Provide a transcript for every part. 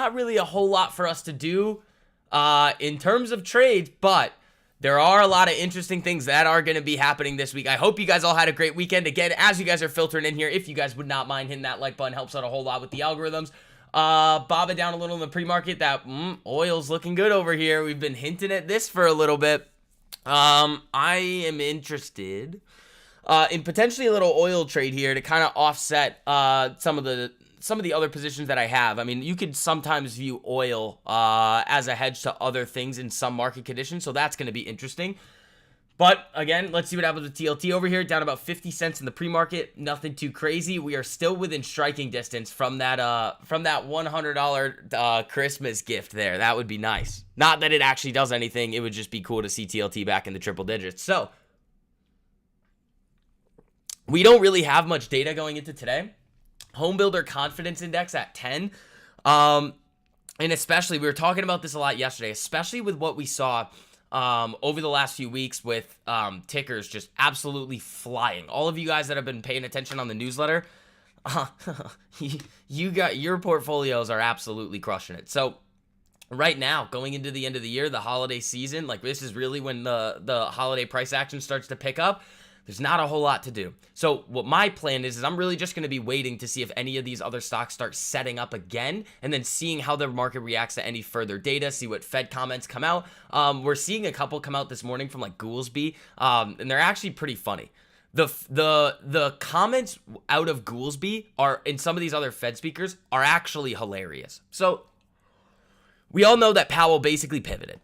not really a whole lot for us to do in terms of trades, but there are a lot of interesting things that are going to be happening this week. I hope you guys all had a great weekend. Again, as you guys are filtering in here, if you guys would not mind hitting that like button, helps out a whole lot with the algorithms. Bob it down a little in the pre-market. That oil's looking good over here. We've been hinting at this for a little bit. I am interested in potentially a little oil trade here to kind of offset some of the other positions that I have. I mean, you could sometimes view oil as a hedge to other things in some market conditions, so that's going to be interesting. But again, let's see what happens with TLT over here. Down about 50 cents in the pre-market. Nothing too crazy. We are still within striking distance from that $100 Christmas gift there. That would be nice. Not that it actually does anything. It would just be cool to see TLT back in the triple digits. So we don't really have much data going into today. Home builder confidence index at 10. And especially, we were talking about this a lot yesterday, especially with what we saw over the last few weeks with tickers just absolutely flying. All of you guys that have been paying attention on the newsletter, you got your portfolios are absolutely crushing it. So right now, going into the end of the year, the holiday season, like this is really when the holiday price action starts to pick up. There's not a whole lot to do. So what my plan is I'm really just going to be waiting to see if any of these other stocks start setting up again, and then seeing how the market reacts to any further data, see what Fed comments come out. We're seeing a couple come out this morning from like Goolsby, and they're actually pretty funny. The comments out of Goolsby are, in some of these other Fed speakers, are actually hilarious. So we all know that Powell basically pivoted.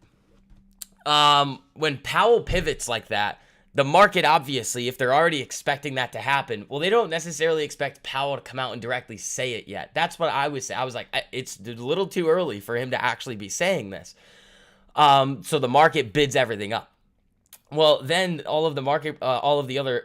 When Powell pivots like that, the market, obviously, if they're already expecting that to happen, well, they don't necessarily expect Powell to come out and directly say it yet. That's what I would say. I was like, it's a little too early for him to actually be saying this. So the market bids everything up. Well, then all of the market, all of the other,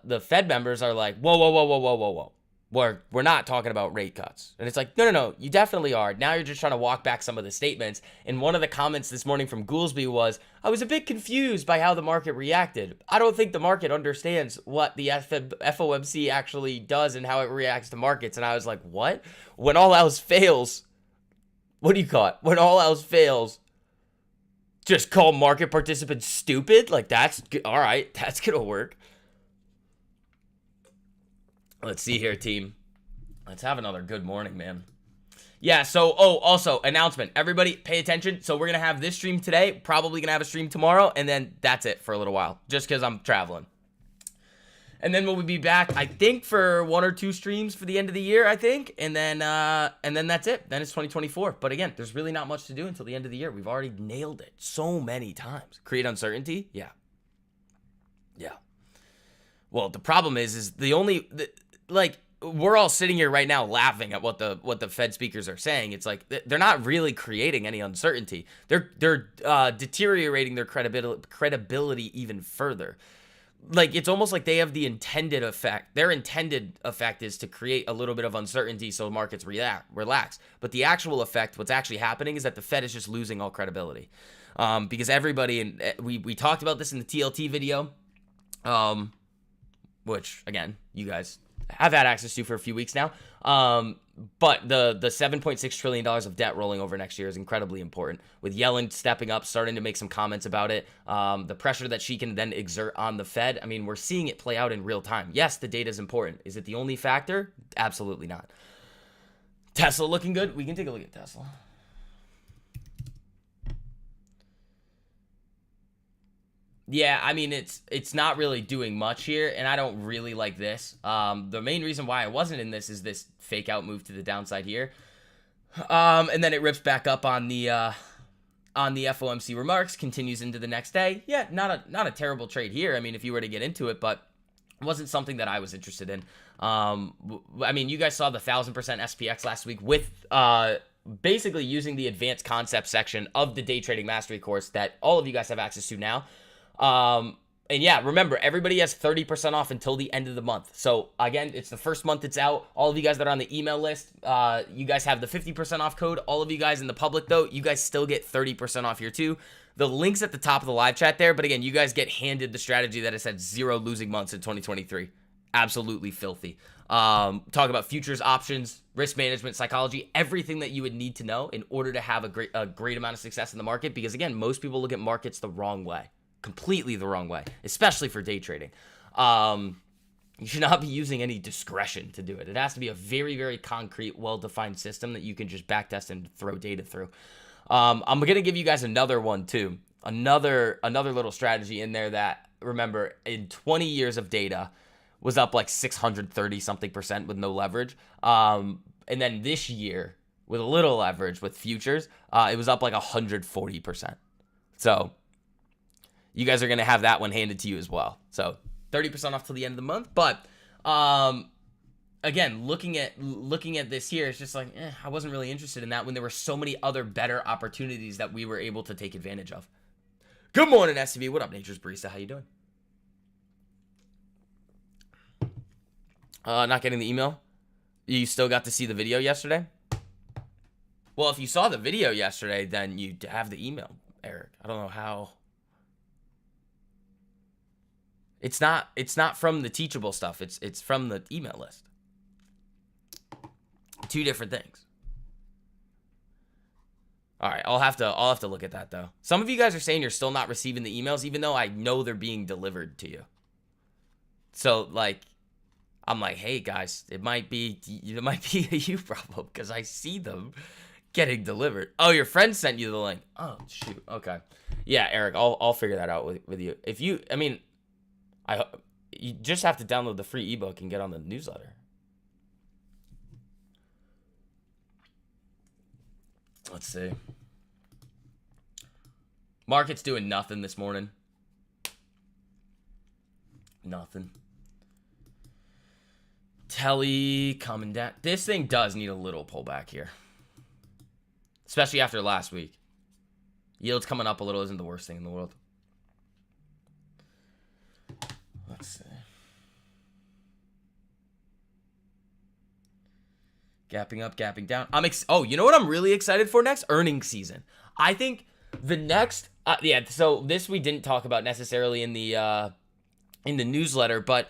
the Fed members are like, whoa. We're not talking about rate cuts. And it's like, no, you definitely are. Now you're just trying to walk back some of the statements. And one of the comments this morning from Goolsby was, I was a bit confused by how the market reacted. I don't think the market understands what the FOMC actually does and how it reacts to markets. And I was like, what? When all else fails, what do you call it? When all else fails, just call market participants stupid? Like, that's, all right, that's going to work. Let's see here, team. Let's have another good morning, man. Yeah, so, also, announcement. Everybody, pay attention. So we're going to have this stream today. Probably going to have a stream tomorrow. And then that's it for a little while. Just because I'm traveling. And then we'll be back, I think, for 1 or 2 streams for the end of the year, I think. And then that's it. Then it's 2024. But again, there's really not much to do until the end of the year. We've already nailed it so many times. Create uncertainty? Yeah. Well, the problem is we're all sitting here right now laughing at what the Fed speakers are saying. It's like they're not really creating any uncertainty. They're deteriorating their credibility even further. Like, it's almost like they have the intended effect. Their intended effect is to create a little bit of uncertainty so markets relax. But the actual effect, what's actually happening, is that the Fed is just losing all credibility. Because everybody, and we talked about this in the TLT video, which, again, you guys have had access to for a few weeks now. But the $7.6 trillion of debt rolling over next year is incredibly important. With Yellen stepping up, starting to make some comments about it, the pressure that she can then exert on the Fed, I mean, we're seeing it play out in real time. Yes, the data is important. Is it the only factor? Absolutely not. Tesla looking good? We can take a look at Tesla. Yeah, I mean, it's not really doing much here, and I don't really like this. The main reason why I wasn't in this is this fake out move to the downside here. And then it rips back up on the FOMC remarks, continues into the next day. Yeah, not a terrible trade here. I mean, if you were to get into it, but it wasn't something that I was interested in. I mean, you guys saw the 1000% SPX last week with basically using the advanced concept section of the day trading mastery course that all of you guys have access to now. And yeah, remember, everybody has 30% off until the end of the month. So again, it's the first month it's out. All of you guys that are on the email list, you guys have the 50% off code. All of you guys in the public, though, you guys still get 30% off here too. The link's at the top of the live chat there. But again, you guys get handed the strategy that has had 0 losing months in 2023. absolutely filthy. Talk about futures, options, risk management, psychology, everything that you would need to know in order to have a great amount of success in the market. Because again, most people look at markets the wrong way, completely the wrong way, especially for day trading. You should not be using any discretion to do it. It has to be a very, very concrete, well-defined system that you can just backtest and throw data through. I'm gonna give you guys another one too, another little strategy in there that, remember, in 20 years of data was up like 630 something percent with no leverage. And then this year with a little leverage with futures, it was up like 140%. So you guys are going to have that one handed to you as well. So 30% off till the end of the month. But again, looking at this here, it's just like, I wasn't really interested in that when there were so many other better opportunities that we were able to take advantage of. Good morning, SCB. What up, Nature's Barista? How you doing? Not getting the email. You still got to see the video yesterday? Well, if you saw the video yesterday, then you have the email, Eric. I don't know how. It's not from the teachable stuff. It's from the email list. Two different things. All right, I'll have to look at that though. Some of you guys are saying you're still not receiving the emails, even though I know they're being delivered to you. So like, I'm like, hey guys, it might be a you problem because I see them getting delivered. Oh, your friend sent you the link. Oh shoot. Okay. Yeah, Eric, I'll figure that out with you. If you, I mean, you just have to download the free ebook and get on the newsletter. Let's see. Market's doing nothing this morning. Nothing. Telly coming down. This thing does need a little pullback here, especially after last week. Yields coming up a little isn't the worst thing in the world. Let's see. Gapping up, gapping down. Oh, you know what I'm really excited for next? Earnings season. I think the next, so this we didn't talk about necessarily in the newsletter, but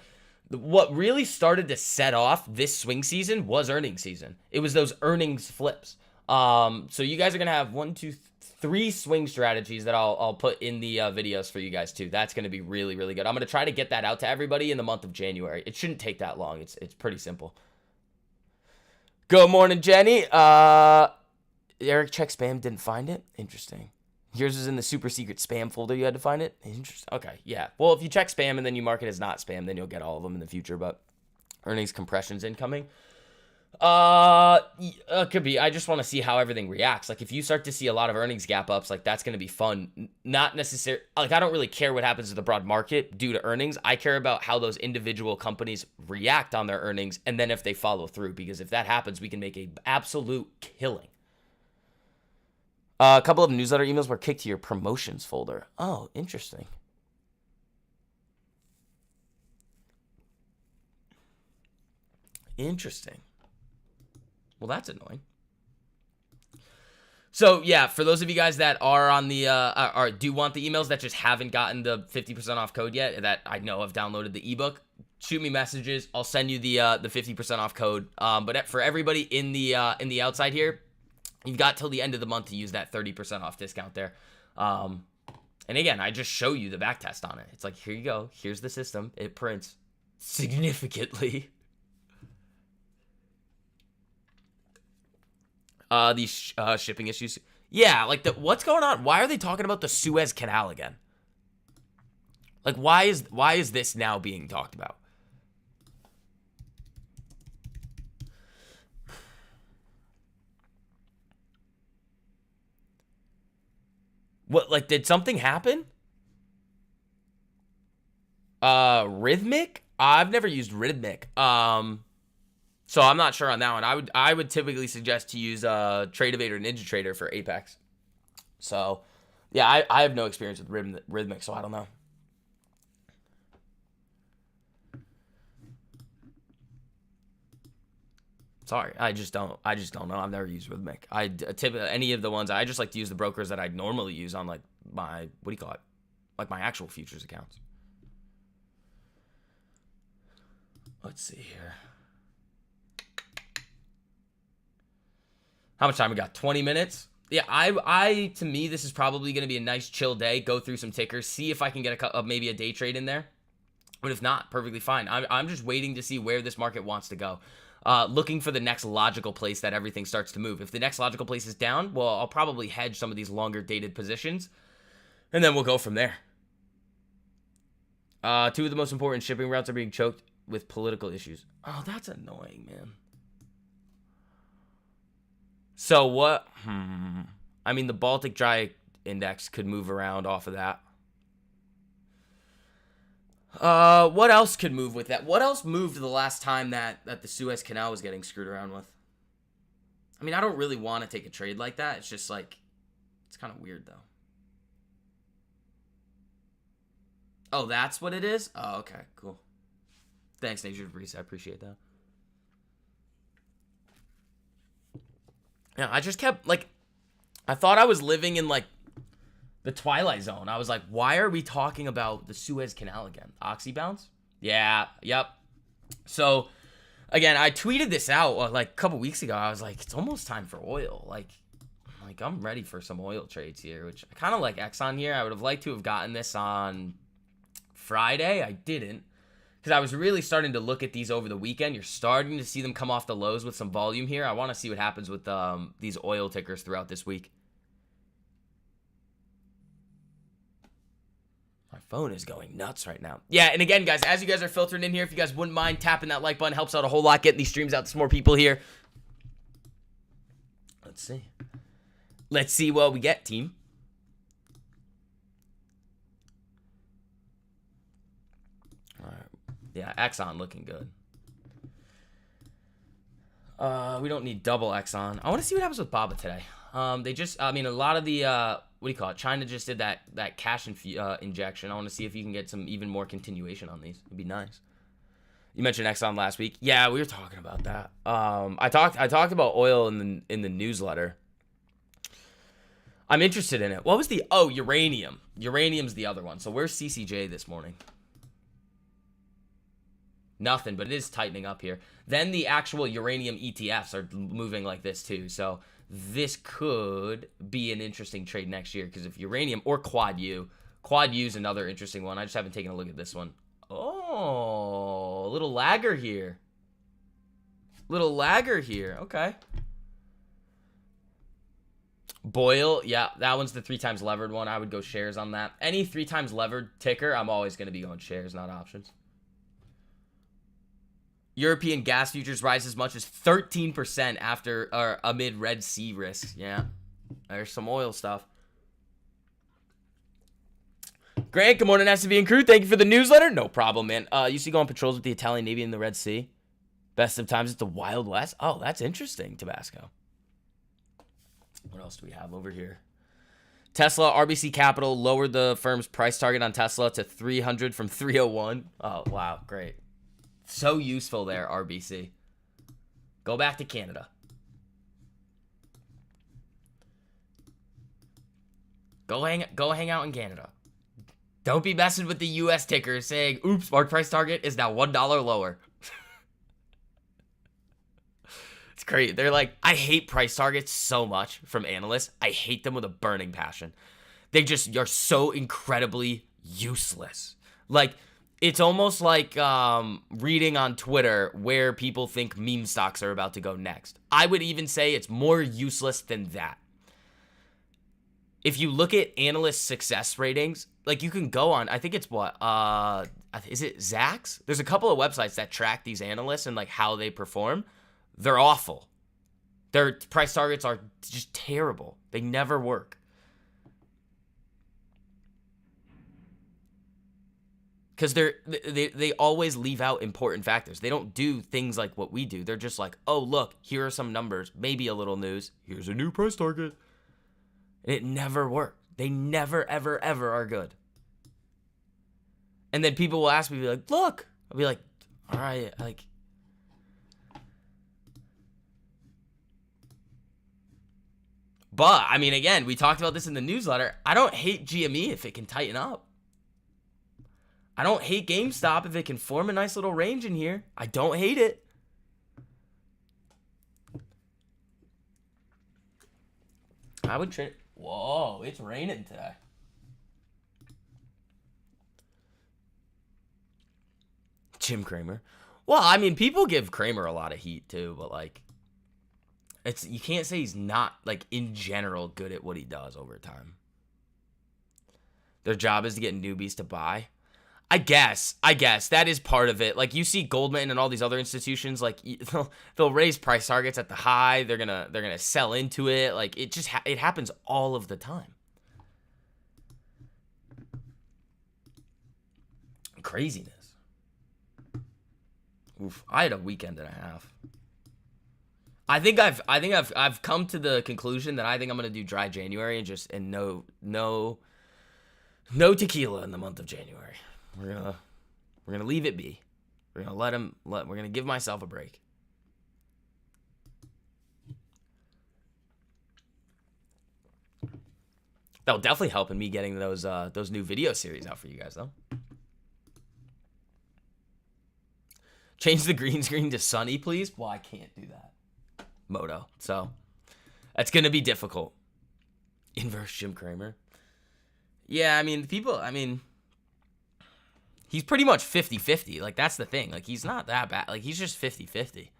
what really started to set off this swing season was earnings season. It was those earnings flips. So you guys are going to have 1, 2, 3 swing strategies that I'll put in the videos for you guys too. That's going to be really, really good. I'm going to try to get that out to everybody in the month of January. It shouldn't take that long. It's pretty simple. Good morning, Jenny. Eric checked spam, didn't find it. Interesting. Yours is in the super secret spam folder. You had to find it. Interesting. Okay, yeah. Well, if you check spam and then you mark it as not spam, then you'll get all of them in the future. But earnings compressions incoming. Could be. I just want to see how everything reacts. Like if you start to see a lot of earnings gap ups, like that's going to be fun. Not necessarily. Like I don't really care what happens to the broad market due to earnings. I care about how those individual companies react on their earnings, and then if they follow through. Because if that happens, we can make an absolute killing. A couple of newsletter emails were kicked to your promotions folder. Oh, interesting. Interesting. Well, that's annoying. So, yeah, for those of you guys that are on the, do want the emails that just haven't gotten the 50% off code yet, that I know have downloaded the ebook, shoot me messages. I'll send you the 50% off code. But for everybody in the outside here, you've got till the end of the month to use that 30% off discount there. And again, I just show you the back test on it. It's like, here you go. Here's the system. It prints significantly. These shipping issues. Yeah, like what's going on? Why are they talking about the Suez Canal again? Like, why is this now being talked about? What, like, did something happen? Rhythmic? I've never used Rhythmic. So I'm not sure on that one. I would typically suggest to use Tradeovate or NinjaTrader for Apex. So, yeah, I have no experience with Rhythmic, so I don't know. Sorry, I just don't know. I've never used Rhythmic. Any of the ones, I just like to use the brokers that I normally use on like my, what do you call it? Like my actual futures accounts. Let's see here. How much time we got? 20 minutes? Yeah, I to me, this is probably going to be a nice chill day. Go through some tickers, see if I can get maybe a day trade in there. But if not, perfectly fine. I'm just waiting to see where this market wants to go. Looking for the next logical place that everything starts to move. If the next logical place is down, well, I'll probably hedge some of these longer dated positions, and then we'll go from there. 2 of the most important shipping routes are being choked with political issues. Oh, that's annoying, man. So what? I mean, the Baltic Dry Index could move around off of that. What else could move with that? What else moved the last time that the Suez Canal was getting screwed around with? I mean, I don't really want to take a trade like that. It's just like, it's kind of weird, though. Oh, that's what it is? Oh, okay, cool. Thanks, Nature Breeze. I appreciate that. Yeah, I just kept, like, I thought I was living in, like, the Twilight Zone. I was like, why are we talking about the Suez Canal again? Oxy bounce? Yeah, yep. So, again, I tweeted this out, like, a couple weeks ago. I was like, it's almost time for oil. Like I'm ready for some oil trades here, which I kind of like Exxon here. I would have liked to have gotten this on Friday. I didn't, because I was really starting to look at these over the weekend. You're starting to see them come off the lows with some volume here. I want to see what happens with these oil tickers throughout this week. My phone is going nuts right now. Yeah, and again, guys, as you guys are filtering in here, if you guys wouldn't mind tapping that like button, helps out a whole lot, getting these streams out to more people here. Let's see. Let's see what we get, team. All right. Yeah, Exxon looking good. We don't need double Exxon. I want to see what happens with BABA today. They just, I mean, a lot of the, what do you call it? China just did that cash injection. I want to see if you can get some even more continuation on these. It'd be nice. You mentioned Exxon last week. Yeah, we were talking about that. I talked about oil in the newsletter. I'm interested in it. What was uranium. Uranium's the other one. So where's CCJ this morning? Nothing, but it is tightening up here. Then the actual uranium ETFs are moving like this too. So this could be an interesting trade next year, because if uranium or Quad U is another interesting one. I just haven't taken a look at this one. Oh, a little lagger here. Okay. Boyle, yeah, that one's the 3 times levered one. I would go shares on that. Any 3 times levered ticker, I'm always going to be going shares, not options. European gas futures rise as much as 13% amid Red Sea risks. Yeah, there's some oil stuff. Grant, good morning, SV and crew. Thank you for the newsletter. No problem, man. Used to go on patrols with the Italian Navy in the Red Sea. Best of times, it's the Wild West. Oh, that's interesting, Tabasco. What else do we have over here? Tesla, RBC Capital lowered the firm's price target on Tesla to 300 from 301. Oh, wow, great. So useful there, RBC. Go back to Canada. Go hang out in Canada. Don't be messing with the US ticker saying, oops, our price target is now $1 lower. It's great. They're like, I hate price targets so much from analysts. I hate them with a burning passion. They just are so incredibly useless. Like, it's almost like reading on Twitter where people think meme stocks are about to go next. I would even say it's more useless than that. If you look at analyst success ratings, like you can go on, I think it's what, is it Zacks? There's a couple of websites that track these analysts and like how they perform. They're awful. Their price targets are just terrible. They never work. Because they always leave out important factors. They don't do things like what we do. They're just like, oh, look, here are some numbers, maybe a little news. Here's a new price target. And it never works. They never, ever, ever are good. And then people will ask me, like, look. I'll be like, all right, like. But, I mean, again, we talked about this in the newsletter. I don't hate GME if it can tighten up. I don't hate GameStop if it can form a nice little range in here. I don't hate it. I would trade. Whoa, it's raining today. Jim Cramer. Well, I mean, people give Cramer a lot of heat too, but like, you can't say he's not, like, in general good at what he does over time. Their job is to get newbies to buy. I guess that is part of it. Like, you see Goldman and all these other institutions, like, they'll raise price targets at the high. They're gonna sell into it. Like, it just it happens all of the time. Craziness. Oof, I had a weekend and a half. I think I've come to the conclusion that I think I'm gonna do dry January and no tequila in the month of January. We're gonna leave it be. We're gonna give myself a break. That'll definitely help in me getting those new video series out for you guys though. Change the green screen to sunny, please. Well, I can't do that, Moto. So that's gonna be difficult. Inverse Jim Cramer. Yeah, I mean, he's pretty much 50-50. Like, that's the thing. Like, he's not that bad. Like, he's just 50-50.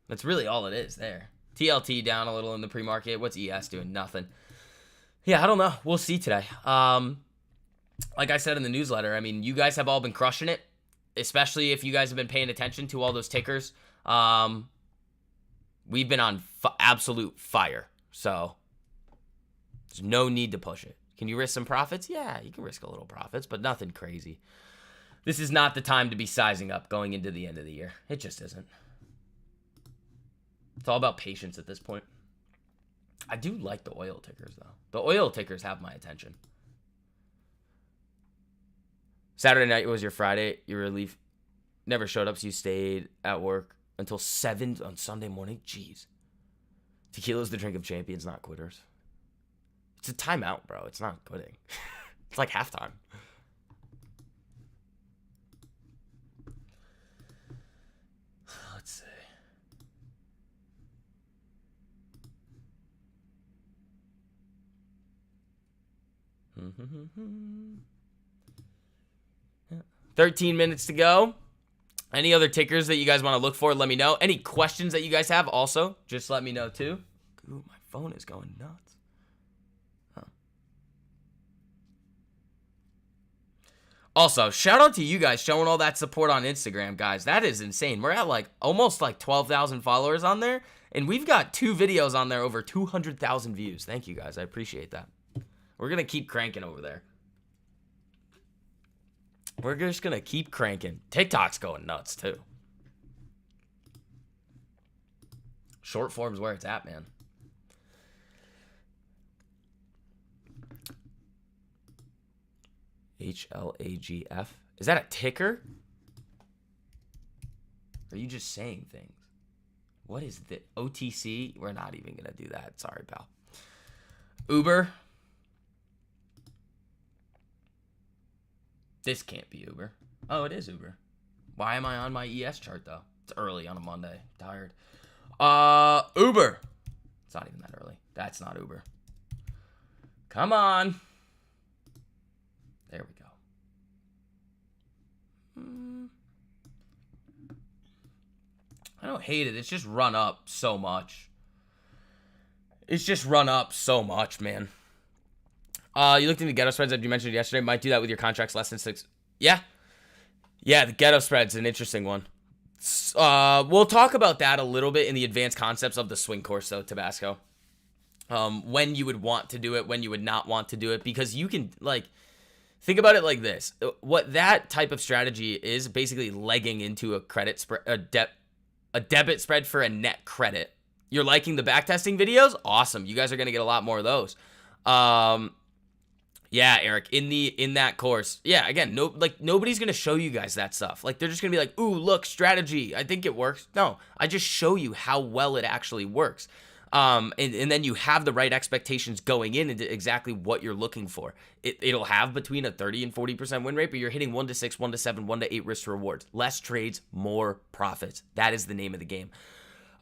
That's really all it is there. TLT down a little in the pre-market. What's ES doing? Nothing. Yeah, I don't know. We'll see today. Like I said in the newsletter, I mean, you guys have all been crushing it, especially if you guys have been paying attention to all those tickers. We've been on absolute fire. So there's no need to push it. Can you risk some profits? Yeah, you can risk a little profits, but nothing crazy. This is not the time to be sizing up going into the end of the year. It just isn't. It's all about patience at this point. I do like the oil tickers, though. The oil tickers have my attention. Saturday night was your Friday. Your relief never showed up, so you stayed at work until 7 on Sunday morning. Jeez. Tequila's the drink of champions, not quitters. It's a timeout, bro. It's not quitting. It's like halftime. Let's see. Yeah. 13 minutes to go. Any other tickers that you guys want to look for, let me know. Any questions that you guys have, also, just let me know, too. Ooh, my phone is going nuts. Huh. Also, shout out to you guys showing all that support on Instagram, guys. That is insane. We're at almost 12,000 followers on there, and we've got 2 videos on there over 200,000 views. Thank you, guys. I appreciate that. We're going to keep cranking over there. We're just going to keep cranking. TikTok's going nuts, too. Short form's where it's at, man. HLAGF. Is that a ticker? Or are you just saying things? What is the OTC? We're not even going to do that. Sorry, pal. Uber. This can't be Uber. Oh, it is Uber. Why am I on my ES chart, though? It's early on a Monday. Tired. Uber. It's not even that early. That's not Uber. Come on. There we go. I don't hate it. It's just run up so much. It's just run up so much, man. You looked into ghetto spreads that you mentioned yesterday. Might do that with your contracts less than 6. Yeah. Yeah, the ghetto spread's an interesting one. We'll talk about that a little bit in the advanced concepts of the swing course, though, Tabasco. When you would want to do it, when you would not want to do it. Because you can, think about it like this. What that type of strategy is basically legging into a credit spread, a debit spread for a net credit. You're liking the backtesting videos? Awesome. You guys are going to get a lot more of those. Yeah, Eric, in that course. Yeah, again, nobody's going to show you guys that stuff. They're just going to be like, "Ooh, look, strategy. I think it works." No, I just show you how well it actually works. And then you have the right expectations going into exactly what you're looking for. It'll have between a 30 and 40% win rate, but you're hitting 1 to 6, 1 to 7, 1 to 8 risk to rewards. Less trades, more profits. That is the name of the game.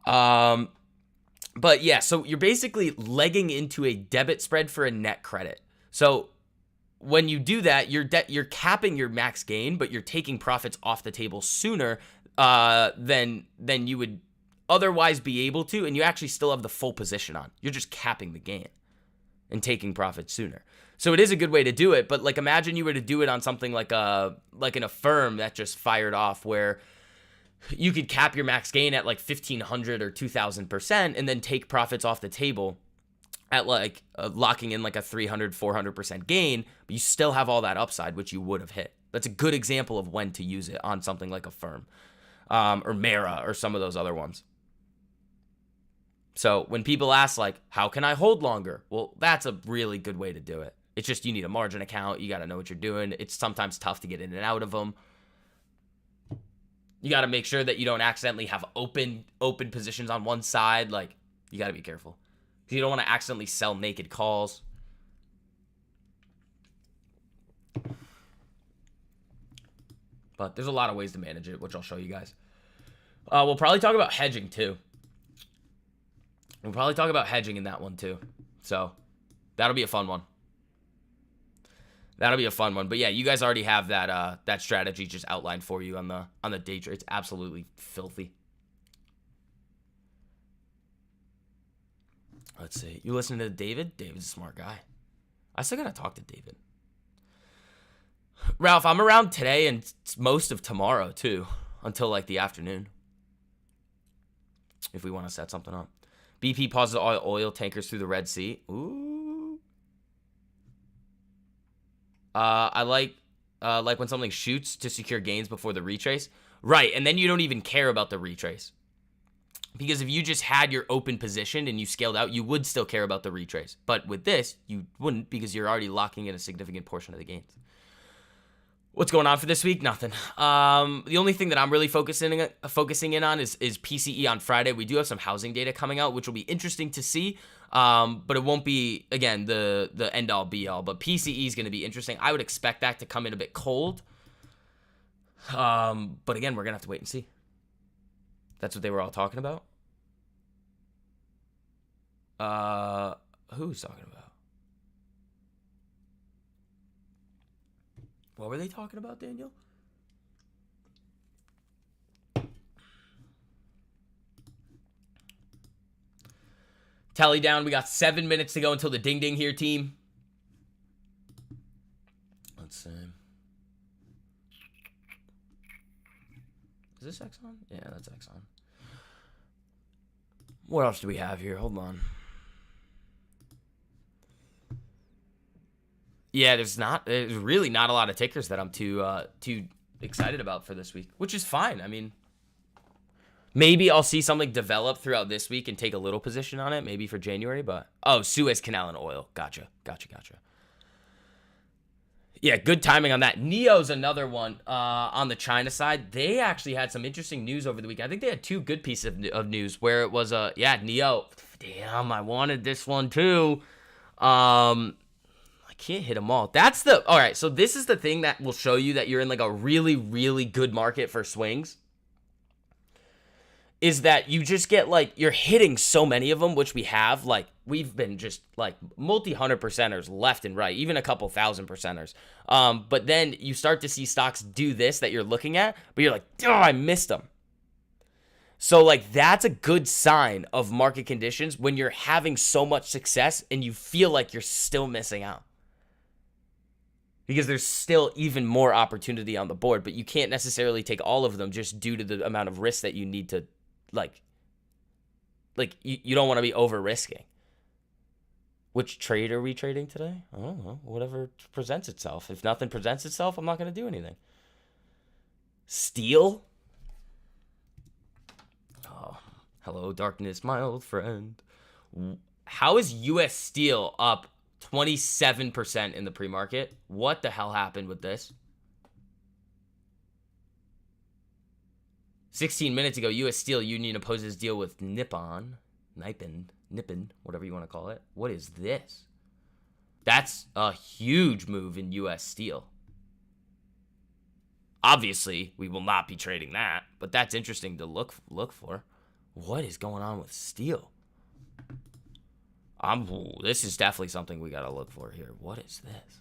But yeah, so you're basically legging into a debit spread for a net credit. So when you do that, you're capping your max gain, but you're taking profits off the table sooner than you would otherwise be able to, and you actually still have the full position on. You're just capping the gain and taking profits sooner. So it is a good way to do it, but like imagine you were to do it on something like in a firm that just fired off, where you could cap your max gain at like 1,500 or 2,000% and then take profits off the table at like locking in like a 300, 400% gain, but you still have all that upside, which you would have hit. That's a good example of when to use it on something like a firm or Mara or some of those other ones. So when people ask like, how can I hold longer? Well, that's a really good way to do it. It's just you need a margin account. You got to know what you're doing. It's sometimes tough to get in and out of them. You got to make sure that you don't accidentally have open positions on one side. Like, you got to be careful. You don't want to accidentally sell naked calls. But there's a lot of ways to manage it, which I'll show you guys. We'll probably talk about hedging too. We'll probably talk about hedging in that one too. So that'll be a fun one. That'll be a fun one. But yeah, you guys already have that strategy just outlined for you on the day trade. It's absolutely filthy. Let's see. You listening to David? David's a smart guy. I still gotta talk to David. Ralph, I'm around today and most of tomorrow too, until like the afternoon. If we want to set something up. BP pauses all oil tankers through the Red Sea. Ooh. I like when something shoots to secure gains before the retrace. Right, and then you don't even care about the retrace. Because if you just had your open position and you scaled out, you would still care about the retrace. But with this, you wouldn't, because you're already locking in a significant portion of the gains. What's going on for this week? Nothing. The only thing that I'm really focusing in on is PCE on Friday. We do have some housing data coming out, which will be interesting to see. But it won't be, again, the end-all, be-all. But PCE is going to be interesting. I would expect that to come in a bit cold. But again, we're going to have to wait and see. That's what they were all talking about. Who's talking about? What were they talking about, Daniel? Tally down. We got 7 minutes to go until the ding ding here, team. Let's see. Is this Exxon? Yeah, that's Exxon. What else do we have here? Hold on. Yeah, there's really not a lot of tickers that I'm too excited about for this week, which is fine. I mean, maybe I'll see something develop throughout this week and take a little position on it, maybe for January, but Suez Canal and oil. Gotcha. Yeah, good timing on that. NIO's another one on the China side. They actually had some interesting news over the week. I think they had two good pieces of news where it was NIO. Damn, I wanted this one too. I can't hit them all. All right, so this is the thing that will show you that you're in like a really, really good market for swings. Is that you just get like, you're hitting so many of them, which we have. Like, we've been just like multi-100 percenters left and right, even a couple 1,000 percenters. But then you start to see stocks do this that you're looking at, but you're like, oh, I missed them. So like, that's a good sign of market conditions when you're having so much success and you feel like you're still missing out. Because there's still even more opportunity on the board, but you can't necessarily take all of them just due to the amount of risk that you need to, like you don't want to be over-risking. Which trade are we trading today? I don't know. Whatever presents itself. If nothing presents itself, I'm not going to do anything. Steel? Oh, hello, darkness, my old friend. How is U.S. Steel up 27% in the pre-market? What the hell happened with this? 16 minutes ago, U.S. Steel Union opposes deal with Nippon. Nippin, whatever you want to call it. What is this? That's a huge move in U.S. steel. Obviously, we will not be trading that, but that's interesting to look for. What is going on with steel? This is definitely something we got to look for here. What is this?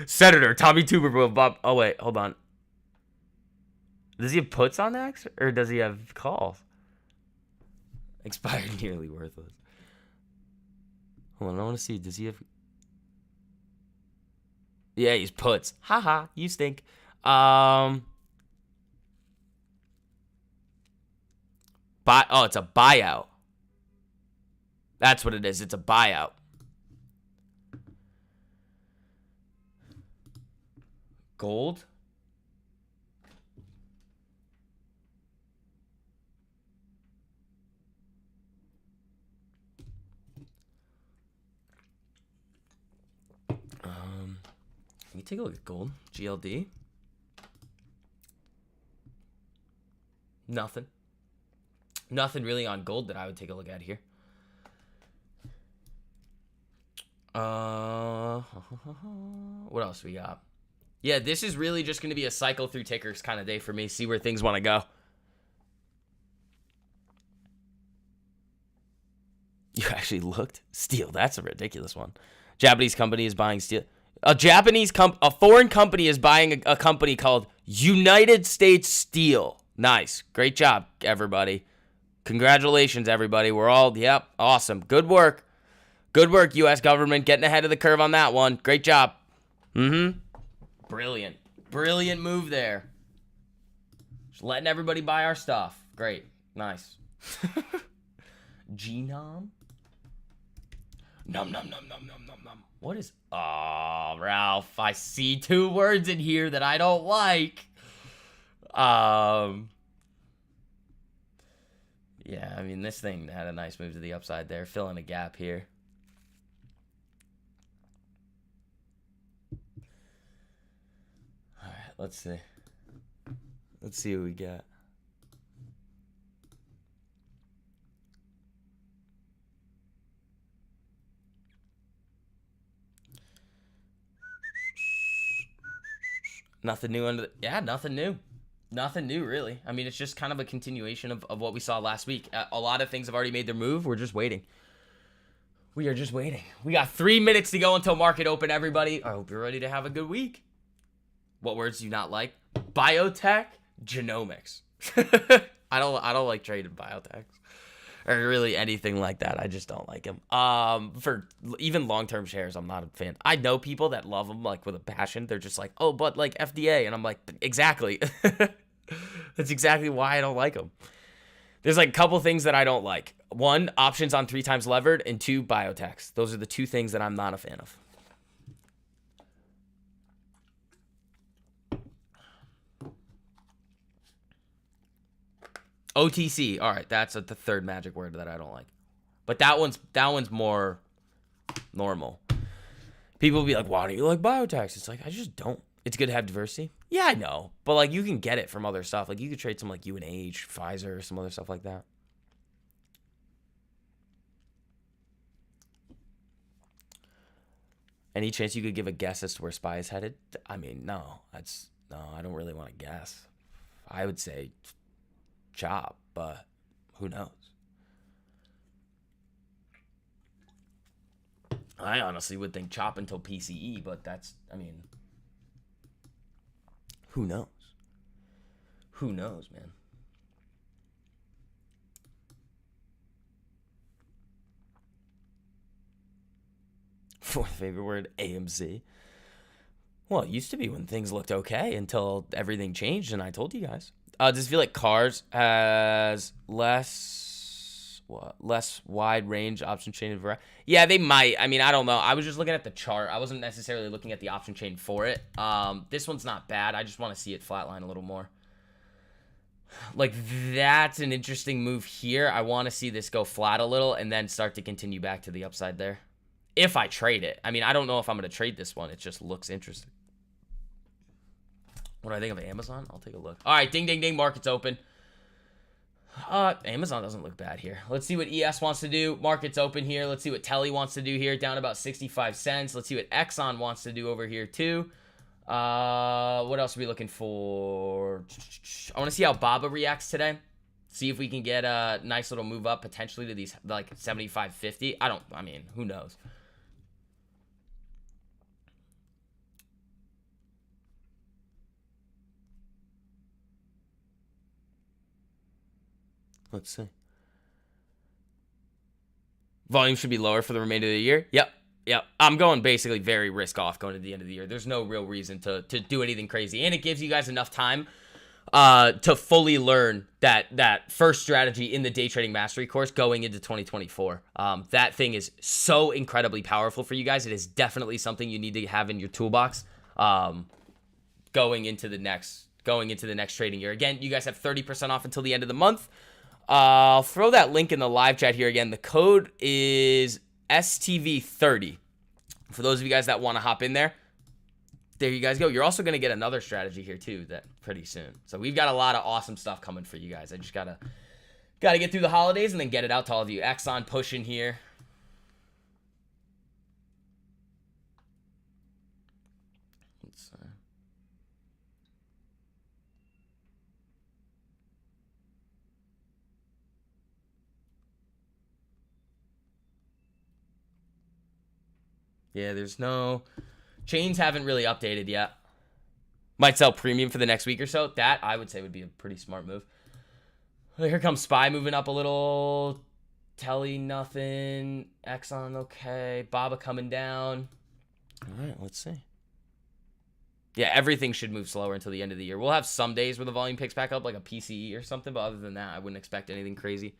Senator Tommy Tuberville, Bob. Oh wait, hold on. Does he have puts on X or does he have calls? Expired, nearly worthless. Hold on, I want to see. Does he have? Yeah, he's puts. Haha, you stink. Oh, it's a buyout. That's what it is. It's a buyout. Gold. Let me take a look at gold. GLD. Nothing. Nothing really on gold that I would take a look at here. What else we got? Yeah, this is really just going to be a cycle through tickers kind of day for me. See where things want to go. You actually looked? Steel. That's a ridiculous one. Japanese company is buying steel. A foreign company is buying a company called United States Steel. Nice. Great job, everybody. Congratulations, everybody. We're all, yep, awesome. Good work. Good work, U.S. government, getting ahead of the curve on that one. Great job. Brilliant. Brilliant move there. Just letting everybody buy our stuff. Great. Nice. Genome? Num, num, num, num, num, num, num. What is... Oh, Ralph, I see two words in here that I don't like. Yeah, I mean, this thing had a nice move to the upside there, filling a gap here. All right, let's see. Let's see what we got. Nothing new under the... Yeah, nothing new. Nothing new, really. I mean, it's just kind of a continuation of what we saw last week. A lot of things have already made their move. We're just waiting. We are just waiting. We got 3 minutes to go until market open, everybody. I hope you're ready to have a good week. What words do you not like? Biotech, genomics. I don't like trading biotechs. Or really anything like that. I just don't like them. For even long-term shares, I'm not a fan. I know people that love them, like, with a passion. They're just like, oh, but, like, FDA. And I'm like, exactly. That's exactly why I don't like them. There's, like, a couple things that I don't like. One, options on 3 times levered. And 2, biotechs. Those are the 2 things that I'm not a fan of. OTC. All right, that's the third magic word that I don't like. But that one's more normal. People will be like, why don't you like biotechs? It's like, I just don't. It's good to have diversity. Yeah, I know. But, like, you can get it from other stuff. Like, you could trade some, like, UNH, Pfizer, some other stuff like that. Any chance you could give a guess as to where SPY is headed? I mean, no. I don't really want to guess. I would say chop, but who knows? I honestly would think chop until PCE, but that's, I mean, who knows? Who knows, man? Fourth favorite word, AMC. Well, it used to be when things looked okay until everything changed, and I told you guys. Does it feel like cars has less wide range option chain variety? Yeah, they might. I mean, I don't know. I was just looking at the chart. I wasn't necessarily looking at the option chain for it. This one's not bad. I just want to see it flatline a little more. Like, that's an interesting move here. I want to see this go flat a little and then start to continue back to the upside there. If I trade it. I mean, I don't know if I'm going to trade this one. It just looks interesting. What do I think of Amazon? I'll take a look. All right, ding, ding, ding. Market's open. Amazon doesn't look bad here. Let's see what ES wants to do. Market's open here. Let's see what Telly wants to do here. Down about 65 cents. Let's see what Exxon wants to do over here too. What else are we looking for? I want to see how Baba reacts today. See if we can get a nice little move up potentially to these like 75.50. I mean, who knows? Let's see. Volume should be lower for the remainder of the year. Yep. I'm going basically very risk off going to the end of the year. There's no real reason to do anything crazy. And it gives you guys enough time to fully learn that first strategy in the day trading mastery course going into 2024. That thing is so incredibly powerful for you guys. It is definitely something you need to have in your toolbox going into the next trading year. Again, you guys have 30% off until the end of the month. I'll throw that link in the live chat here again. The code is STV30. For those of you guys that want to hop in there, there you guys go. You're also going to get another strategy here too that pretty soon. So we've got a lot of awesome stuff coming for you guys. I just gotta get through the holidays and then get it out to all of you. Exxon pushing here. Yeah, there's no... Chains haven't really updated yet. Might sell premium for the next week or so. That, I would say, would be a pretty smart move. Here comes SPY moving up a little. Telly, nothing. Exxon, okay. Baba coming down. All right, let's see. Yeah, everything should move slower until the end of the year. We'll have some days where the volume picks back up, like a PCE or something, but other than that, I wouldn't expect anything crazy.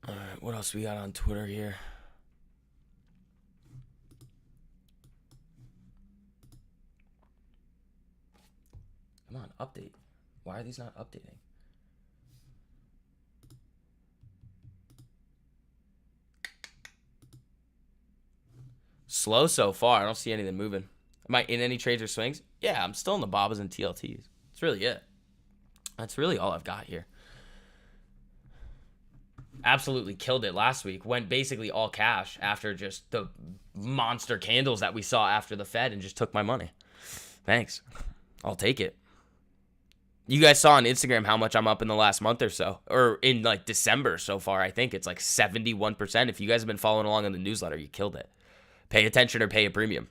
All right, what else we got on Twitter here? Come on, update. Why are these not updating? Slow so far. I don't see anything moving. Am I in any trades or swings? Yeah, I'm still in the Babas and TLTs. That's really it. That's really all I've got here. Absolutely killed it last week. Went basically all cash after just the monster candles that we saw after the Fed and just took my money. Thanks. I'll take it. You guys saw on Instagram how much I'm up in the last month or so. Or in like December so far. I think it's like 71%. If you guys have been following along in the newsletter, you killed it. Pay attention or pay a premium.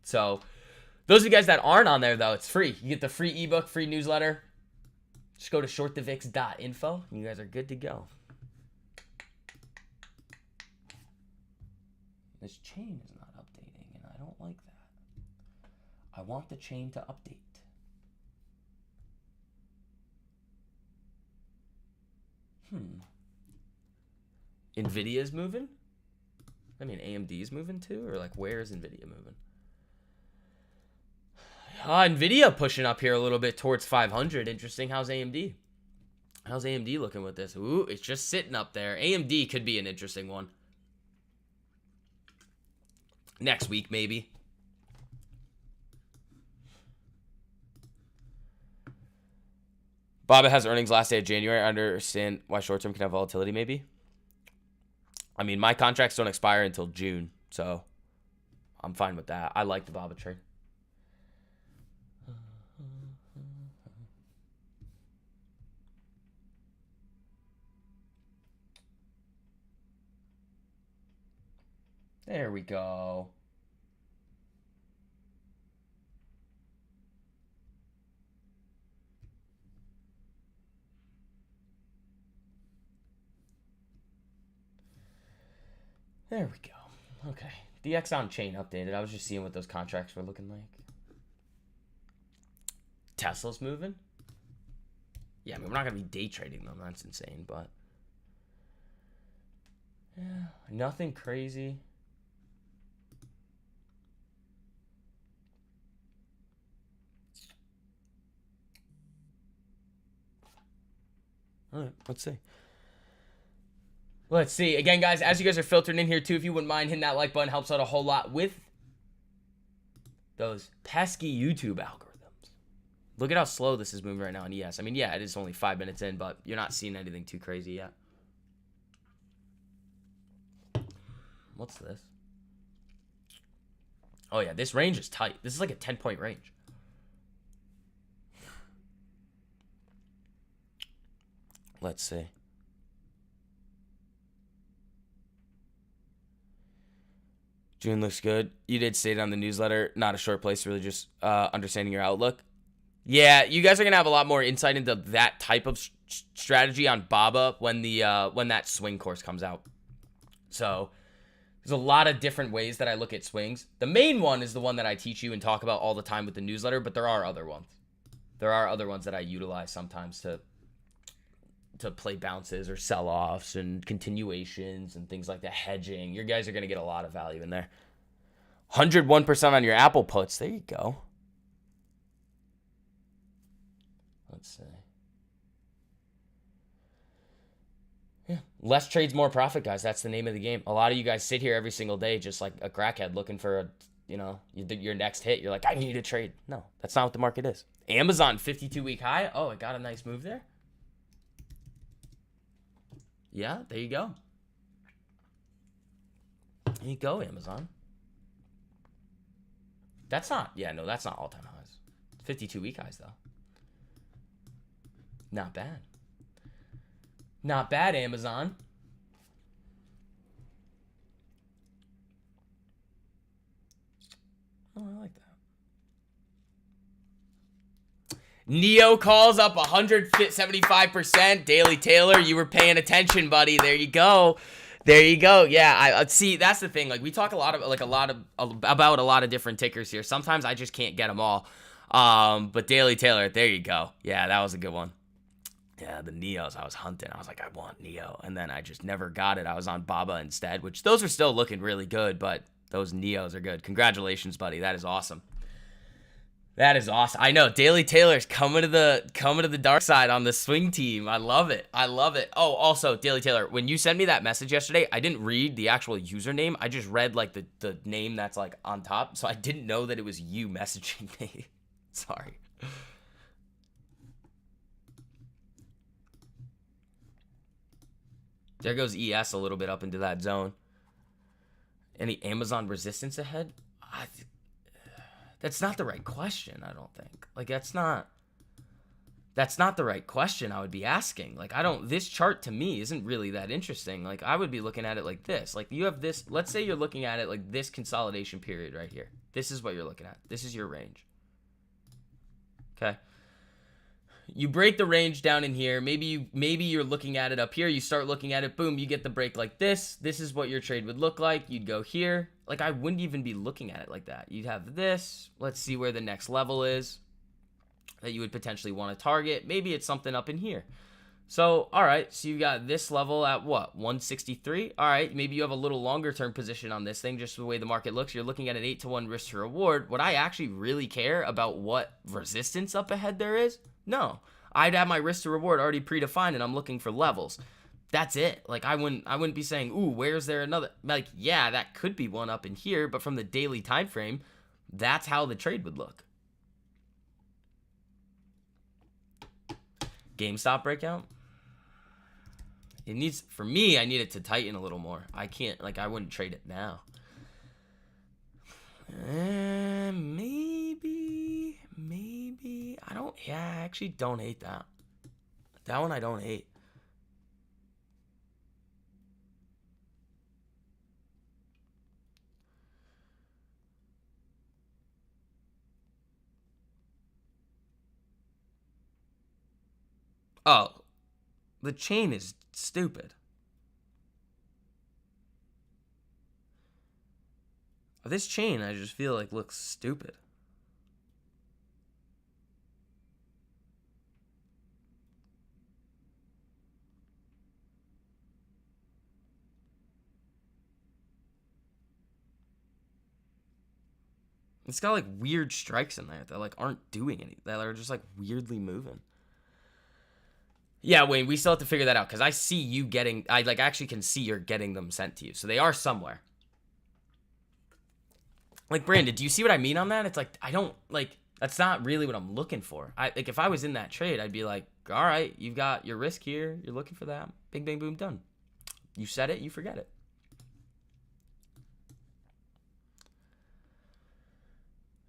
So, those of you guys that aren't on there, though, it's free. You get the free ebook, free newsletter. Just go to shortthevix.info, and you guys are good to go. This chain is not updating, and I don't like that. I want the chain to update. Nvidia's moving? I mean, AMD's moving too? Or like, where is Nvidia moving? Nvidia pushing up here a little bit towards 500. Interesting. How's AMD? How's AMD looking with this? Ooh, it's just sitting up there. AMD could be an interesting one. Next week, maybe. Baba has earnings last day of January. I understand why short-term can have volatility, maybe. I mean, my contracts don't expire until June, so I'm fine with that. I like the Baba trade. There we go. There we go. Okay. The Exxon chain updated. I was just seeing what those contracts were looking like. Tesla's moving? Yeah, I mean, we're not going to be day trading them. That's insane, but... yeah, nothing crazy. All right, let's see. Let's see. Again, guys, as you guys are filtering in here too, if you wouldn't mind hitting that like button, helps out a whole lot with those pesky YouTube algorithms. Look at how slow this is moving right now on ES. I mean, yeah, it is only 5 minutes in, but you're not seeing anything too crazy yet. What's this? Oh, yeah, this range is tight. This is like a 10-point range. Let's see. June looks good. You did state on the newsletter, not a short place, really just understanding your outlook. Yeah, you guys are going to have a lot more insight into that type of strategy on BABA when that swing course comes out. So there's a lot of different ways that I look at swings. The main one is the one that I teach you and talk about all the time with the newsletter, but there are other ones. There are other ones that I utilize sometimes to play bounces or sell-offs and continuations and things like that, hedging. You guys are going to get a lot of value in there. 101% on your Apple puts. There you go. Let's see. Yeah. Less trades, more profit, guys. That's the name of the game. A lot of you guys sit here every single day just like a crackhead looking for your next hit. You're like, I need a trade. No, that's not what the market is. Amazon 52-week high. Oh, it got a nice move there. Yeah, there you go. There you go, Amazon. That's not, that's not all-time highs. 52-week highs, though. Not bad. Not bad, Amazon. Oh, I like that. Neo calls up 175%. Daily Taylor, you were paying attention, buddy. There you go. There you go. Yeah, I see. That's the thing. Like, we talk about a lot of different tickers here. Sometimes I just can't get them all. But Daily Taylor, there you go. Yeah, that was a good one. Yeah, the Neos I was hunting. I was like, I want Neo, and then I just never got it. I was on BABA instead, which those are still looking really good, but those Neos are good. Congratulations, buddy. That is awesome. That is awesome. I know Daily Taylor's coming to the dark side on the swing team. I love it. I love it. Oh, also Daily Taylor, when you sent me that message yesterday, I didn't read the actual username. I just read like the name that's like on top, so I didn't know that it was you messaging me. Sorry. There goes ES a little bit up into that zone. Any Amazon resistance ahead? That's not the right question, I don't think. Like, that's not the right question I would be asking. Like, this chart to me isn't really that interesting. Like, I would be looking at it like this. Like, you have this, let's say you're looking at it like this consolidation period right here. This is what you're looking at. This is your range. Okay. You break the range down in here. Maybe you're looking at it up here. You start looking at it. Boom, you get the break like this. This is what your trade would look like. You'd go here. Like, I wouldn't even be looking at it like that. You'd have this. Let's see where the next level is that you would potentially want to target. Maybe it's something up in here. So, all right. So you got this level at what? 163. All right. Maybe you have a little longer term position on this thing, just the way the market looks. You're looking at an 8-to-1 risk to reward. Would I actually really care about what resistance up ahead there is? No. I'd have my risk to reward already predefined, and I'm looking for levels. That's it. Like, I wouldn't be saying, ooh, where's there another? Like, yeah, that could be one up in here, but from the daily time frame, that's how the trade would look. GameStop breakout. It needs, for me, I need it to tighten a little more. I can't, like, I wouldn't trade it now. Maybe. I actually don't hate that. That one I don't hate. Oh, the chain is stupid. This chain, I just feel like looks stupid. It's got like weird strikes in there that like aren't doing anything. That are just like weirdly moving. Yeah, Wayne, we still have to figure that out because I see you getting, I like actually can see you're getting them sent to you. So they are somewhere. Like, Brandon, do you see what I mean on that? It's like, I don't, like, that's not really what I'm looking for. Like, if I was in that trade, I'd be like, all right, you've got your risk here. You're looking for that. Bing, bang, boom, done. You said it, you forget it.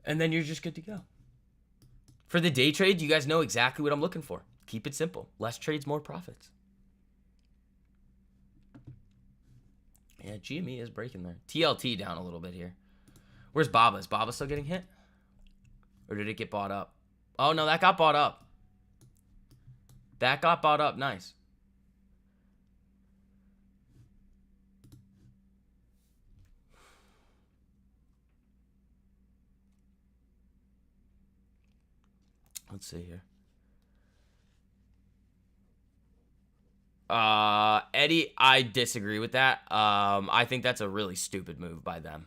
And then you're just good to go. For the day trade, you guys know exactly what I'm looking for. Keep it simple. Less trades, more profits. Yeah, GME is breaking there. TLT down a little bit here. Where's Baba? Is Baba still getting hit? Or did it get bought up? Oh, no, that got bought up. That got bought up. Nice. Let's see here. Eddie, I disagree with that. I think that's a really stupid move by them.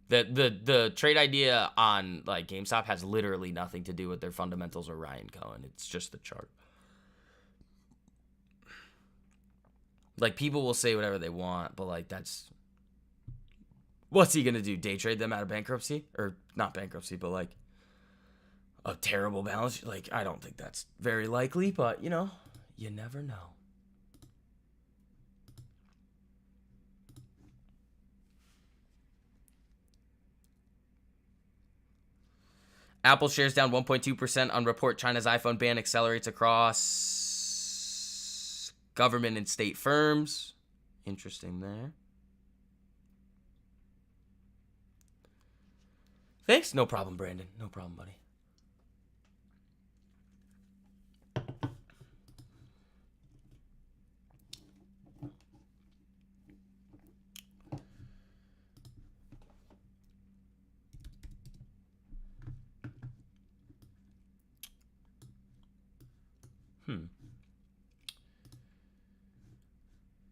The trade idea on like GameStop has literally nothing to do with their fundamentals or Ryan Cohen. It's just the chart. Like, people will say whatever they want, but like, that's, what's he gonna do? Day trade them out of bankruptcy? Or not bankruptcy, but like a terrible balance? Like, I don't think that's very likely, but you know, you never know. Apple shares down 1.2% on report China's iPhone ban accelerates across government and state firms. Interesting there. Thanks. No problem, Brandon. No problem, buddy.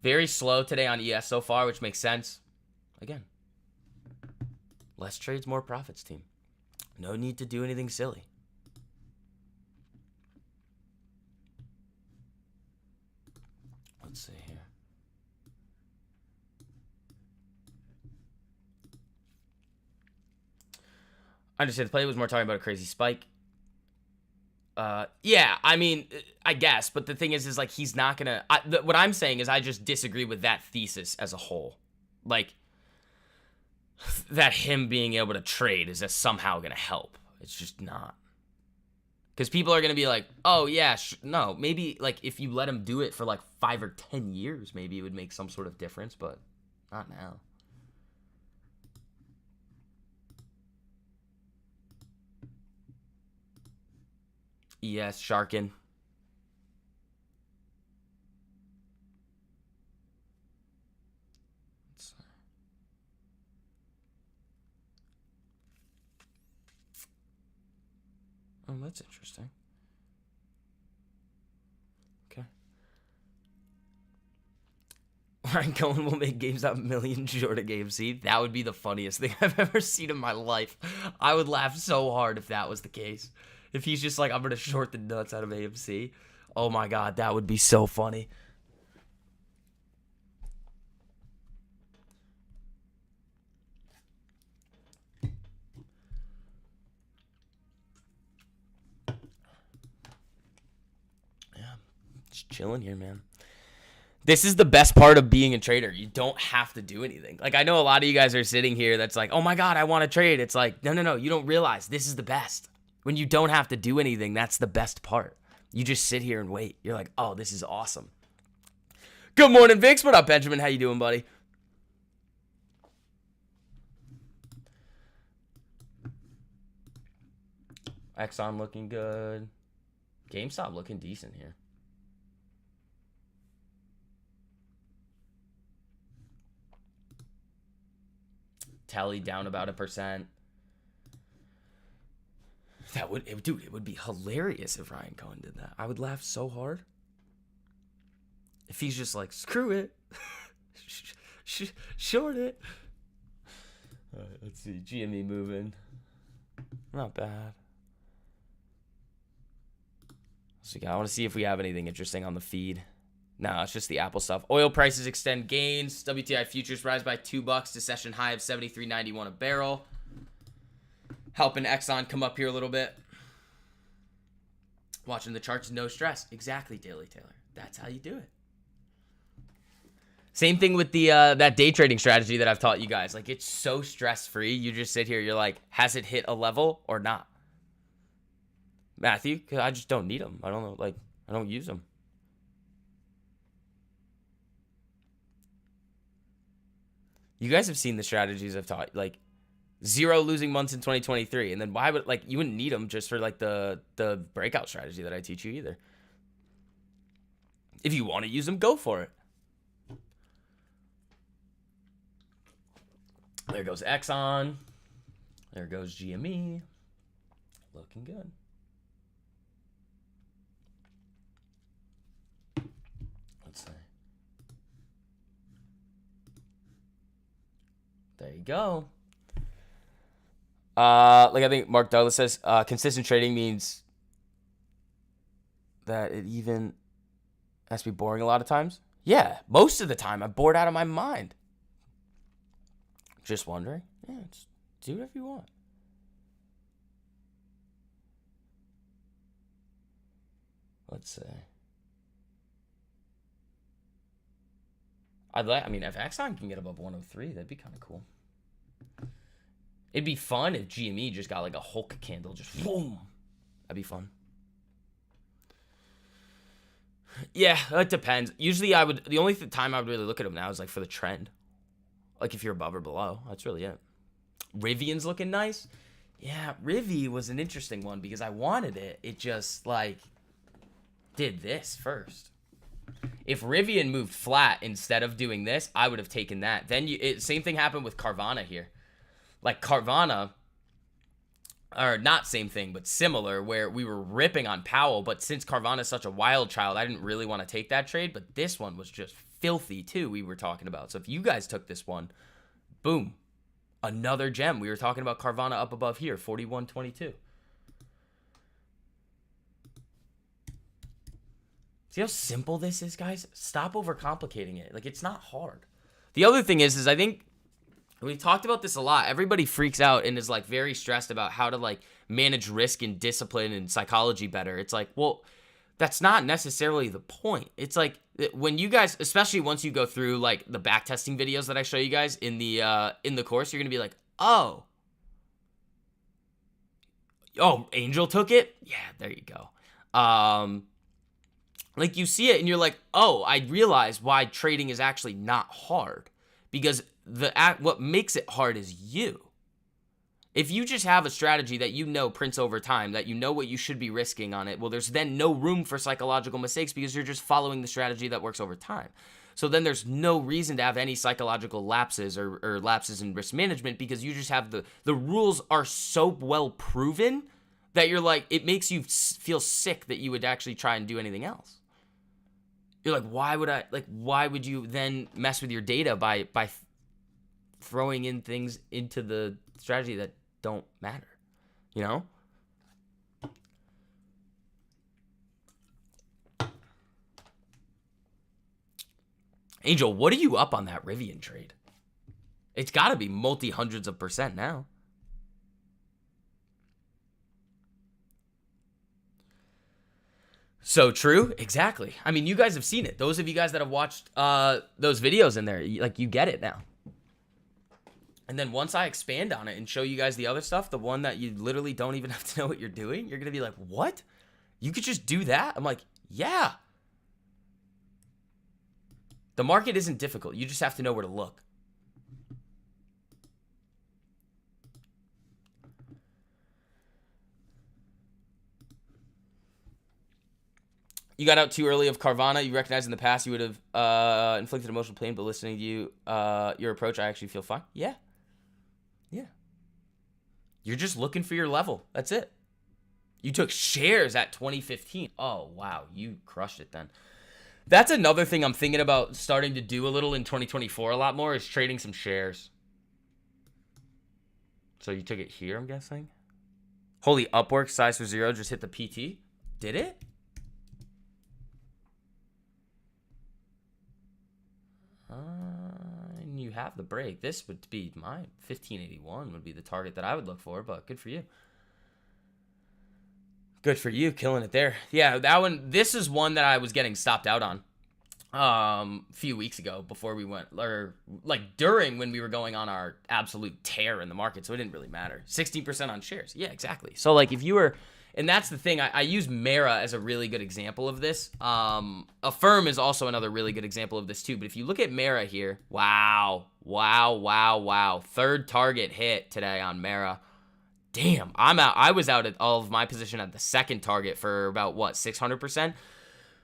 Very slow today on ES so far, which makes sense. Again, less trades, more profits, team. No need to do anything silly. Let's see here. I understand the play was more talking about a crazy spike. Yeah, I mean, I guess, but the thing is like, he's not gonna, what I'm saying is I just disagree with that thesis as a whole. Like, that him being able to trade is just somehow gonna help. It's just not. Because people are gonna be like, oh yeah, no, maybe like if you let him do it for like 5 or 10 years, maybe it would make some sort of difference, but not now. Yes, Sharkin. Oh, that's interesting. Okay. Ryan Cohen will make GameStop millions short of AMC. That would be the funniest thing I've ever seen in my life. I would laugh so hard if that was the case. If he's just like, I'm going to short the nuts out of AMC. Oh my God, that would be so funny. Yeah, just chilling here, man. This is the best part of being a trader. You don't have to do anything. Like, I know a lot of you guys are sitting here that's like, oh my God, I want to trade. It's like, no. You don't realize this is the best. When you don't have to do anything, that's the best part. You just sit here and wait. You're like, oh, this is awesome. Good morning, Vix. What up, Benjamin? How you doing, buddy? Exxon looking good. GameStop looking decent here. Tally down about 1%. That would, dude, it would be hilarious if Ryan Cohen did that. I would laugh so hard. If he's just like, screw it. Short it. All right, let's see. GME moving. Not bad. So I want to see if we have anything interesting on the feed. No, it's just the Apple stuff. Oil prices extend gains. WTI futures rise by $2 to session high of $73.91 a barrel. Helping Exxon come up here a little bit. Watching the charts, no stress. Exactly, Daily Taylor. That's how you do it. Same thing with the that day trading strategy that I've taught you guys. Like, it's so stress-free. You just sit here. You're like, has it hit a level or not? Matthew, because I just don't need them. I don't know. Like, I don't use them. You guys have seen the strategies I've taught. Like, 0 losing months in 2023. And then why would, like, you wouldn't need them just for, like, the breakout strategy that I teach you either. If you want to use them, go for it. There goes Exxon. There goes GME. Looking good. Let's see. There you go. Like I think Mark Douglas says, consistent trading means that it even has to be boring a lot of times. Yeah, most of the time I'm bored out of my mind. Just wondering. Yeah, just do whatever you want. Let's see. I mean, if Exxon can get above 103, that'd be kind of cool. It'd be fun if GME just got like a Hulk candle, just boom. That'd be fun. Yeah, it depends. Usually the only time I would really look at them now is like for the trend. Like if you're above or below, that's really it. Rivian's looking nice. Yeah, Rivi was an interesting one because I wanted it. It just like did this first. If Rivian moved flat instead of doing this, I would have taken that. Then same thing happened with Carvana here. Like Carvana, or not same thing, but similar, where we were ripping on Powell, but since Carvana is such a wild child, I didn't really want to take that trade, but this one was just filthy too, we were talking about. So if you guys took this one, boom, another gem. We were talking about Carvana up above here, 41.22. See how simple this is, guys? Stop overcomplicating it. Like, it's not hard. The other thing is I think we talked about this a lot. Everybody freaks out and is like very stressed about how to like manage risk and discipline and psychology better. It's like, well, that's not necessarily the point. It's like when you guys, especially once you go through like the back testing videos that I show you guys in the course, you're gonna be like, oh, Angel took it. Yeah, there you go. Like you see it and you're like, oh, I realize why trading is actually not hard, because what makes it hard is you. If you just have a strategy that you know prints over time, that you know what you should be risking on it, well, there's then no room for psychological mistakes because you're just following the strategy that works over time. So then there's no reason to have any psychological lapses or lapses in risk management, because you just have the rules are so well proven that you're like, it makes you feel sick that you would actually try and do anything else. You're like, why would you then mess with your data by throwing in things into the strategy that don't matter, you know? Angel, what are you up on that Rivian trade? It's got to be multi-hundreds of % now. So true. Exactly. I mean, you guys have seen it. Those of you guys that have watched those videos in there, you get it now. And then once I expand on it and show you guys the other stuff, the one that you literally don't even have to know what you're doing, you're going to be like, what? You could just do that? I'm like, yeah. The market isn't difficult. You just have to know where to look. You got out too early of Carvana. You recognize in the past you would have inflicted emotional pain, but listening to you, your approach, I actually feel fine. Yeah. Yeah. You're just looking for your level. That's it. You took shares at 2015. Oh, wow. You crushed it then. That's another thing I'm thinking about starting to do a little in 2024 a lot more, is trading some shares. So you took it here, I'm guessing? Holy Upwork, size for 0, just hit the PT. Did it? And you have the break. This would be my 1581 would be the target that I would look for, but good for you. Good for you, killing it there. Yeah, that one, this is one that I was getting stopped out on a few weeks ago before we went, or like during when we were going on our absolute tear in the market, so it didn't really matter. 16% on shares. Yeah, exactly. So like if you were, and that's the thing, I use Mara as a really good example of this. Affirm is also another really good example of this too, but if you look at Mara here, wow. Third target hit today on Mara. Damn, I'm out. I was out at all of my position at the second target for about, what, 600%?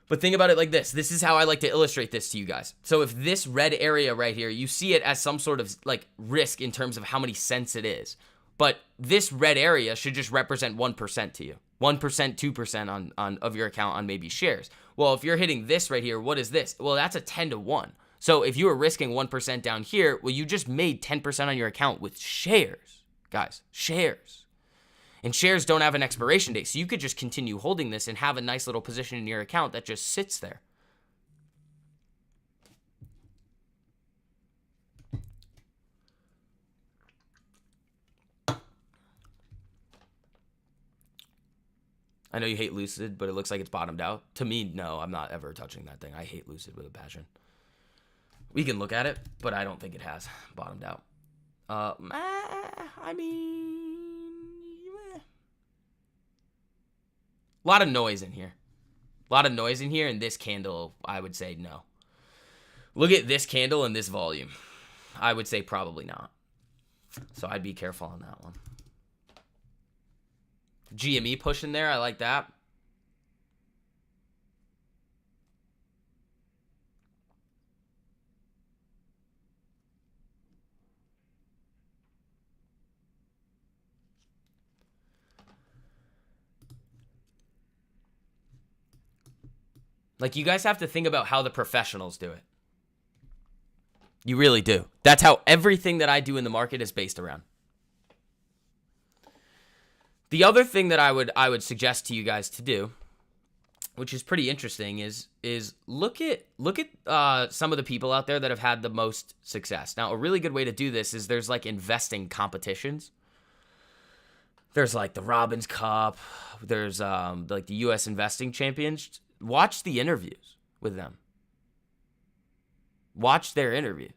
But think about it like this. This is how I like to illustrate this to you guys. So if this red area right here, you see it as some sort of like risk in terms of how many cents it is. But this red area should just represent 1% to you. 1%, 2% on of your account on maybe shares. Well, if you're hitting this right here, what is this? Well, that's a 10 to 1. So if you were risking 1% down here, well, you just made 10% on your account with shares. Guys, shares. And shares don't have an expiration date, so you could just continue holding this and have a nice little position in your account that just sits there. I know you hate Lucid, but it looks like it's bottomed out. To me, no, I'm not ever touching that thing. I hate Lucid with a passion. We can look at it, but I don't think it has bottomed out. I mean, a lot of noise in here. And this candle, I would say no. Look at this candle and this volume. I would say probably not. So I'd be careful on that one. GME pushing there. I like that. Like, you guys have to think about how the professionals do it. You really do. That's how everything that I do in the market is based around. The other thing that I would suggest to you guys to do, which is pretty interesting, is look at some of the people out there that have had the most success. Now, a really good way to do this is there's like investing competitions. There's like the Robbins Cup. There's like the U.S. Investing Champions. Watch the interviews with them. Watch their interviews.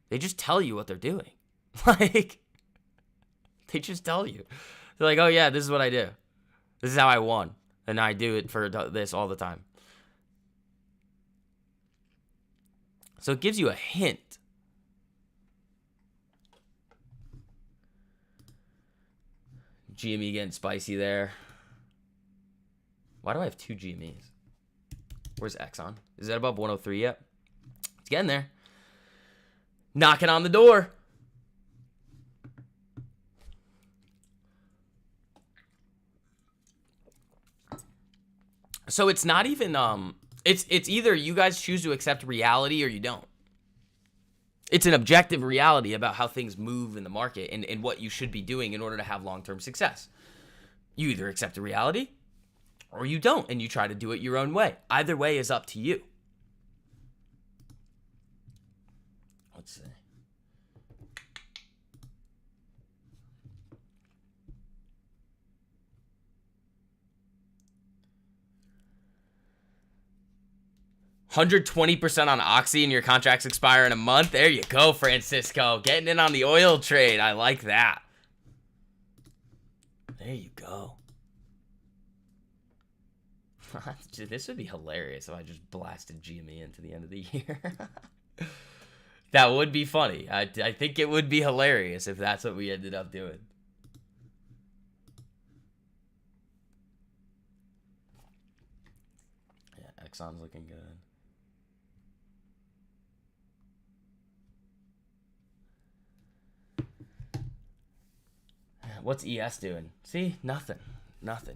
They just tell you what they're doing. Like, they just tell you. They're like, oh yeah, this is what I do. This is how I won. And I do it for this all the time. So it gives you a hint. GME getting spicy there. Why do I have 2 GMEs? Where's Exxon? Is that above 103 yet? It's getting there. Knocking on the door. So it's not even it's either you guys choose to accept reality or you don't. It's an objective reality about how things move in the market and what you should be doing in order to have long-term success. You either accept the reality or you don't, and you try to do it your own way. Either way is up to you. Let's see. $120% on Oxy and your contracts expire in a month. There you go, Francisco. Getting in on the oil trade. I like that. There you go. This would be hilarious if I just blasted GME into the end of the year. That would be funny. I think it would be hilarious if that's what we ended up doing. Yeah, Exxon's looking good. What's ES doing? See? Nothing.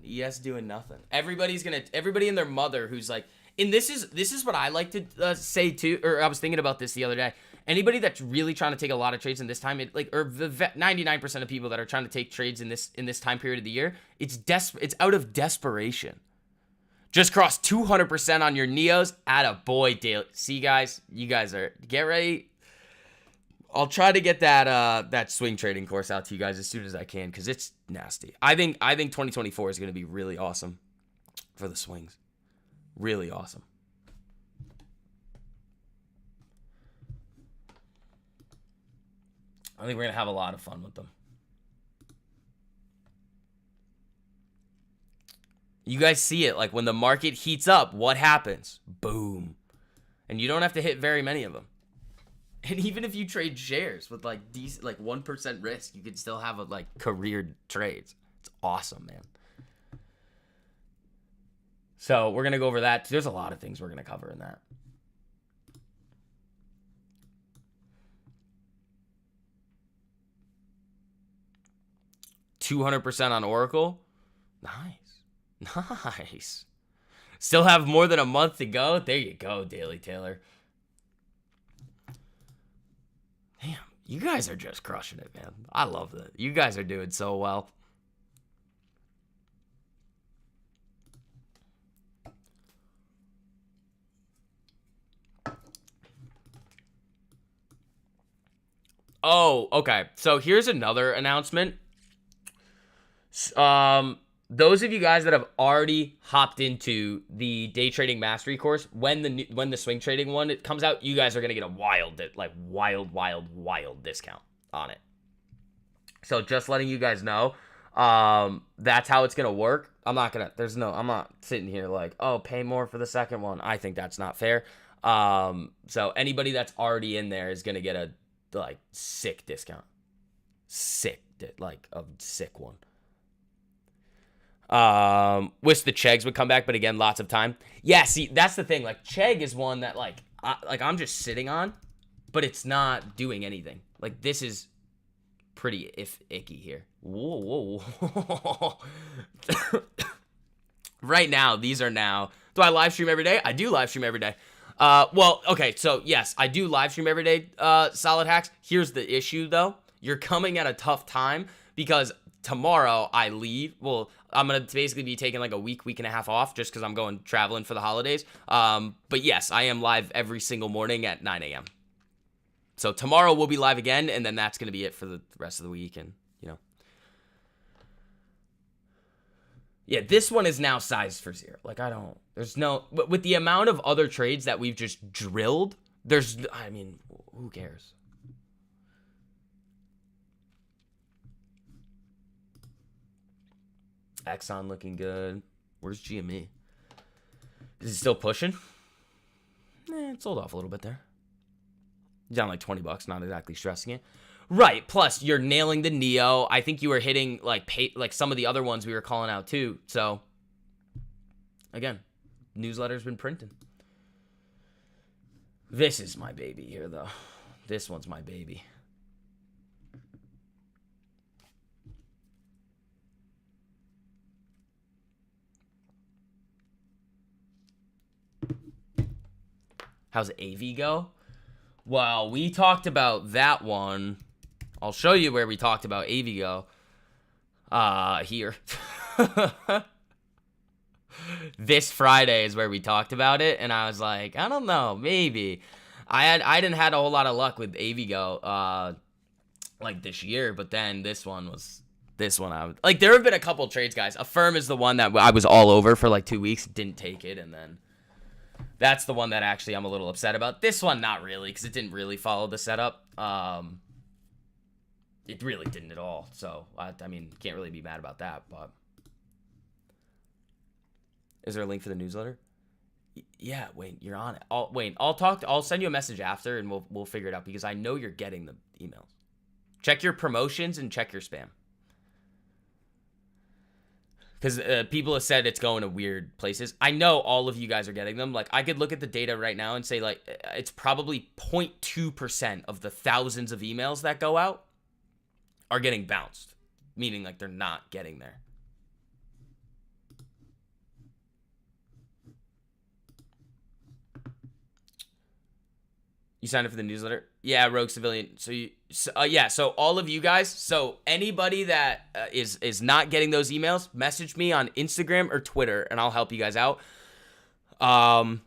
ES doing nothing. Everybody and their mother who's like, and this is what I like to say too, or I was thinking about this the other day. Anybody that's really trying to take a lot of trades in this time, or the 99% of people that are trying to take trades in this time period of the year, it's out of desperation. Just crossed 200% on your Neos. Atta boy, Daily. See, guys, you guys are, get ready. I'll try to get that swing trading course out to you guys as soon as I can, because it's nasty. I think 2024 is going to be really awesome for the swings. Really awesome. I think we're going to have a lot of fun with them. You guys see it, like when the market heats up, what happens? Boom. And you don't have to hit very many of them. And even if you trade shares with like decent, like 1% risk, you could still have a like career trades. It's awesome, man. So we're going to go over that. There's a lot of things we're going to cover in that. $200% on Oracle. Nice. Nice. Still have more than a month to go. There you go, Daily Taylor. Damn, you guys are just crushing it, man. I love that. You guys are doing so well. Oh, okay. So here's another announcement. Those of you guys that have already hopped into the day trading mastery course, when the swing trading one it comes out, you guys are gonna get a wild discount on it. So just letting you guys know, that's how it's gonna work. I'm not sitting here like, oh, pay more for the second one. I think that's not fair. So anybody that's already in there is gonna get a like sick discount, a sick one. Wish the Chegs would come back, but again, lots of time. Yeah, see, that's the thing. Like, Chegg is one that, I'm just sitting on, but it's not doing anything. Like, this is pretty icky here. Whoa. Right now, these are now... Do I live stream every day? I do live stream every day. Well, okay, so, yes, I do live stream every day, Solid Hacks. Here's the issue, though. You're coming at a tough time, because tomorrow I leave. Well, I'm going to basically be taking like a week and a half off just because I'm going traveling for the holidays. But yes, I am live every single morning at 9 a.m. So tomorrow we'll be live again, and then that's going to be it for the rest of the week. And, yeah, this one is now sized for zero. Like, but with the amount of other trades that we've just drilled, who cares? Exxon looking good. Where's GME? Is it still pushing? It sold off a little bit there. Down like $20, not exactly stressing it. Right, plus you're nailing the Neo. I think you were hitting like some of the other ones we were calling out too. So, again, newsletter's been printing. This is my baby here, though. This one's my baby. How's AV go? Well, we talked about that one. I'll show you where we talked about AV go. Here. This Friday is where we talked about it, and I was like, I don't know, maybe. I didn't had a whole lot of luck with AVGO like this year, but then this one I would like. There have been a couple trades, guys. Affirm is the one that I was all over for like 2 weeks, didn't take it, and then that's the one that actually I'm a little upset about. This one, not really, because it didn't really follow the setup. It really didn't at all. So can't really be mad about that. But is there a link for the newsletter? Yeah, Wayne, you're on it. I'll send you a message after, and we'll figure it out, because I know you're getting the emails. Check your promotions and check your spam, because people have said it's going to weird places. I know all of you guys are getting them. Like, I could look at the data right now and say, like, it's probably 0.2% of the thousands of emails that go out are getting bounced, meaning like they're not getting there. You signed up for the newsletter? Yeah, Rogue Civilian. So all of you guys, so anybody that is not getting those emails, message me on Instagram or Twitter, and I'll help you guys out. And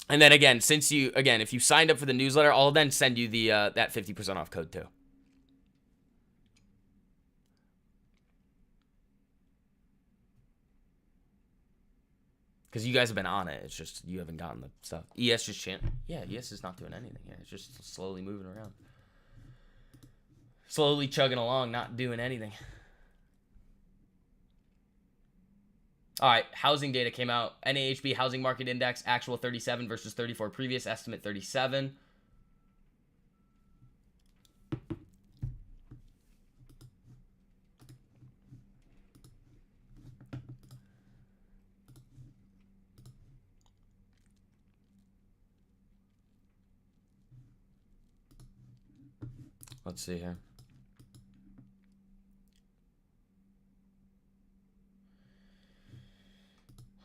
then again, if you signed up for the newsletter, I'll then send you the that 50% off code too. Because you guys have been on it. It's just you haven't gotten the stuff. ES just chant. Yeah, ES is not doing anything here. It's just slowly moving around. Slowly chugging along, not doing anything. All right, housing data came out. NAHB Housing Market Index, actual 37 versus 34 previous, estimate 37. Let's see here.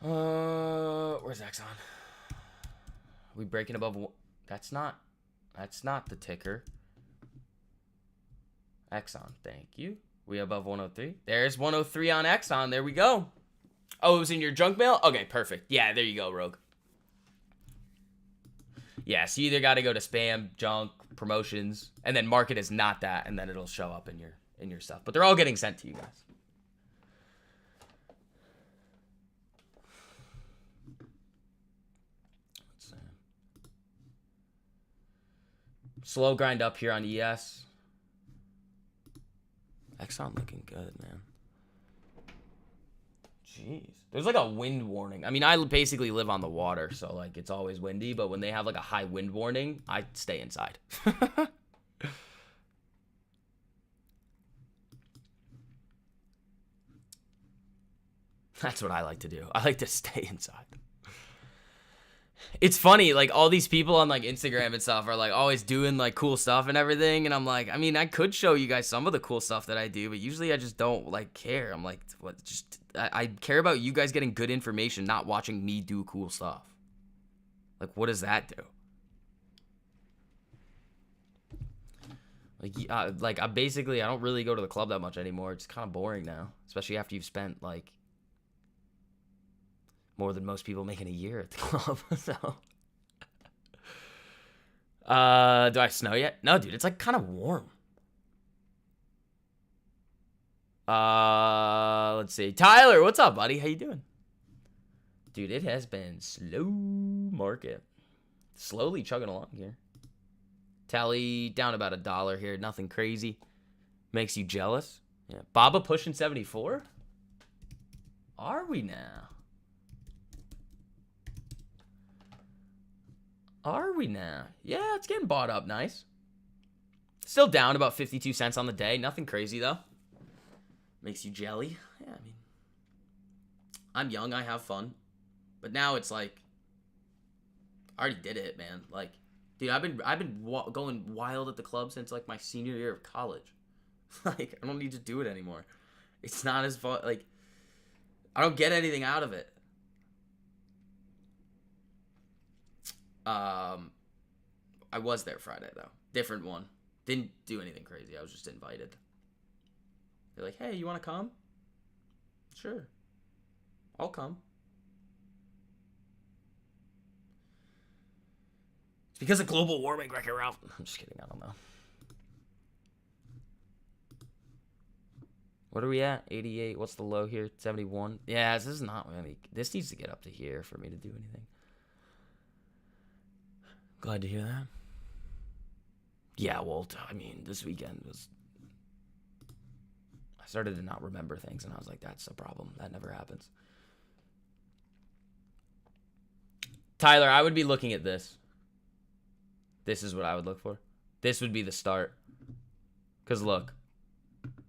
Where's Exxon? We breaking above one? That's not the ticker. Exxon, thank you. We above 103. There's 103 on Exxon. There we go. Oh, it was in your junk mail? Okay, perfect. Yeah, there you go, Rogue. Yeah, so you either got to go to spam, junk, promotions, and then market is not that, and then it'll show up in your stuff. But they're all getting sent to you guys. Let's see. Slow grind up here on ES. Exxon looking good, man. Jeez. There's like a wind warning. I mean, I basically live on the water, so like it's always windy, but when they have like a high wind warning, I stay inside. That's what I like to do. I like to stay inside. It's funny, like all these people on like Instagram and stuff are like always doing like cool stuff and everything, and I'm like, I mean, I could show you guys some of the cool stuff that I do, but usually I just don't like care. I'm like, what? Just I care about you guys getting good information, not watching me do cool stuff. Like, what does that do? Like I don't really go to the club that much anymore. It's kind of boring now, especially after you've spent like more than most people make in a year at the club. So, do I snow yet? No, dude, it's like kind of warm. Let's see. Tyler, what's up, buddy? How you doing? Dude, it has been slow market. Slowly chugging along here. Tally down about $1 here. Nothing crazy. Makes you jealous. Yeah. Baba pushing 74? Are we now? Are we now? Yeah, it's getting bought up nice. Still down about 52 cents on the day. Nothing crazy, though. Makes you jelly. Yeah, I mean, I'm young. I have fun. But now it's like, I already did it, man. Like, dude, I've been going wild at the club since, like, my senior year of college. Like, I don't need to do it anymore. It's not as fun. Like, I don't get anything out of it. I was there Friday, though. Different one. Didn't do anything crazy. I was just invited. They're like, hey, you want to come? Sure. I'll come. It's because of global warming, Wreck-It Ralph. I'm just kidding. I don't know. What are we at? 88. What's the low here? 71. Yeah, this is not really. This needs to get up to here for me to do anything. Glad to hear that. Yeah, well, I mean, this weekend was... I started to not remember things, and I was like, that's a problem. That never happens. Tyler, I would be looking at this. This is what I would look for. This would be the start. Because look.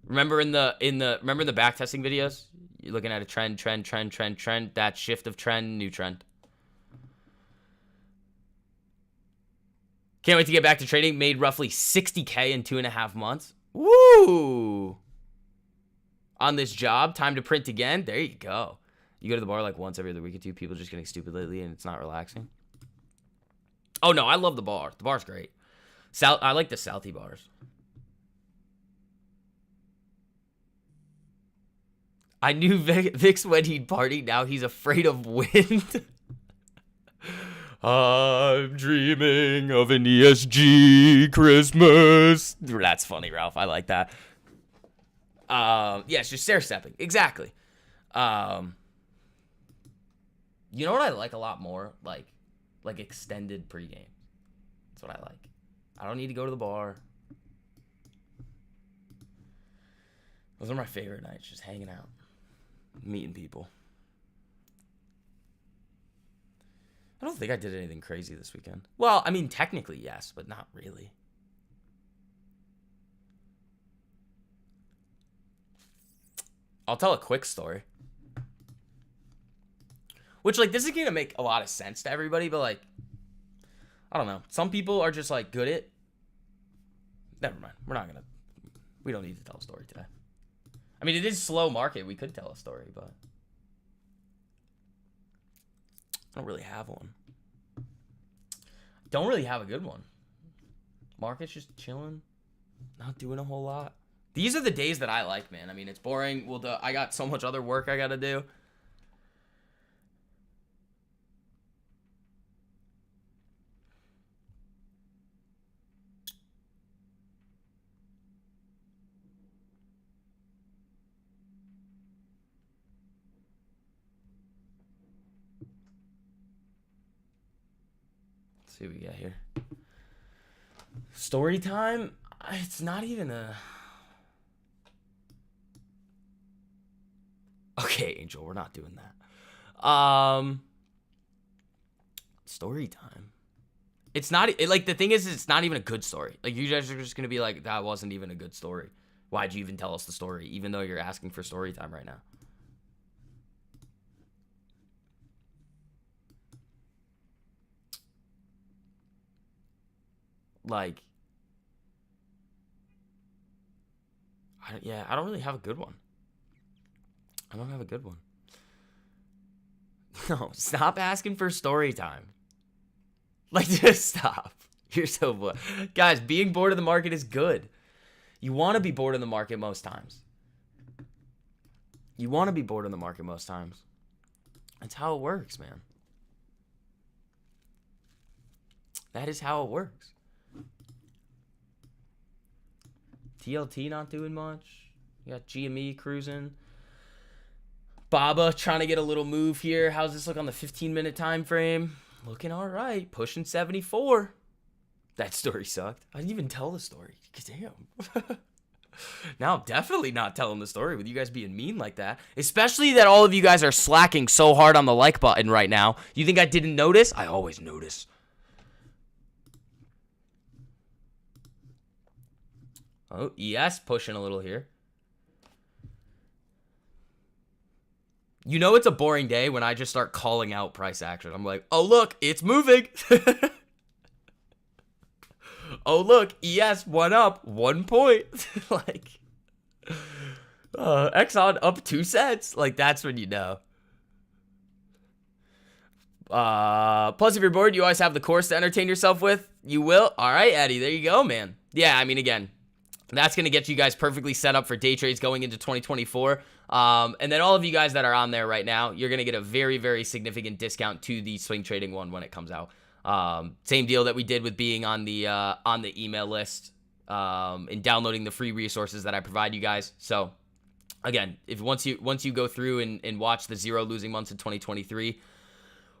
Remember in the backtesting videos? You're looking at a trend. That shift of trend, new trend. Can't wait to get back to trading. Made roughly $60K in 2.5 months. Woo! On this job, time to print again. There you go. You go to the bar like once every other week or two. People just getting stupid lately, and it's not relaxing. Oh, no, I love the bar. The bar's great. I like the Southie bars. I knew Vic's when he'd party. Now he's afraid of wind. I'm dreaming of an ESG Christmas. That's funny, Ralph. I like that. Yeah, it's just stair-stepping. Exactly. You know what I like a lot more? Like extended pregame. That's what I like. I don't need to go to the bar. Those are my favorite nights, just hanging out, meeting people. I don't think I did anything crazy this weekend. Well, I mean, technically, yes, but not really. I'll tell a quick story. Which, like, this is going to make a lot of sense to everybody, but, like, I don't know. Some people are just, like, good at... Never mind. We don't need to tell a story today. I mean, it is slow market. We could tell a story, but... I don't really have one. Don't really have a good one. Market's just chilling. Not doing a whole lot. These are the days that I like, man. I mean, it's boring. Well, I got so much other work I got to do. Let's see what we got here. Story time? It's not even a... Okay, Angel, we're not doing that. Story time. It's not like the thing is it's not even a good story. Like you guys are just gonna be like, that wasn't even a good story. Why'd you even tell us the story, even though you're asking for story time right now? Like, I don't really have a good one. I don't have a good one. No, stop asking for story time. Like, just stop. You're so bored. Guys, being bored of the market is good. You want to be bored of the market most times. You want to be bored of the market most times. That's how it works, man. That is how it works. TLT not doing much. You got GME cruising. Baba trying to get a little move here. How's this look on the 15-minute time frame? Looking all right. Pushing 74. That story sucked. I didn't even tell the story. Damn. Now I'm definitely not telling the story with you guys being mean like that. Especially that all of you guys are slacking so hard on the like button right now. You think I didn't notice? I always notice. Oh, ES pushing a little here. You know it's a boring day when I just start calling out price action. I'm like, oh, look, it's moving. Oh, look, ES went up 1 point. Like, Exxon up 2 cents. Like, that's when you know. Plus, if you're bored, you always have the course to entertain yourself with. You will. All right, Eddie, there you go, man. Yeah, I mean, again, that's going to get you guys perfectly set up for day trades going into 2024. And then all of you guys that are on there right now, you're going to get a very, very significant discount to the swing trading one when it comes out. Same deal that we did with being on the email list, and downloading the free resources that I provide you guys. So again, if once you go through and watch the 0 losing months in 2023,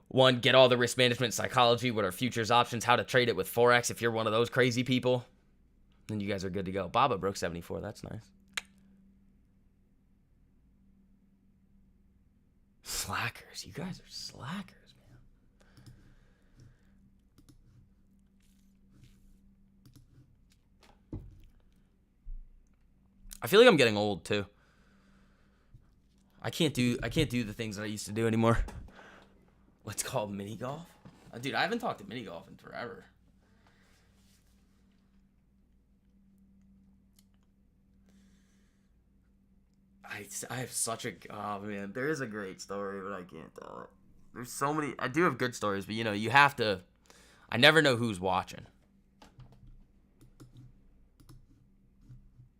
one, get all the risk management psychology, what are futures options, how to trade it with Forex. If you're one of those crazy people, then you guys are good to go. Baba broke 74. That's nice. Slackers. You guys are slackers. I feel like I'm getting old too. I can't do the things that I used to do anymore. What's called mini golf? Dude, I haven't talked to mini golf in forever. I have such a... Oh, man. There is a great story, but I can't tell it. There's so many... I do have good stories, but, you know, you have to... I never know who's watching.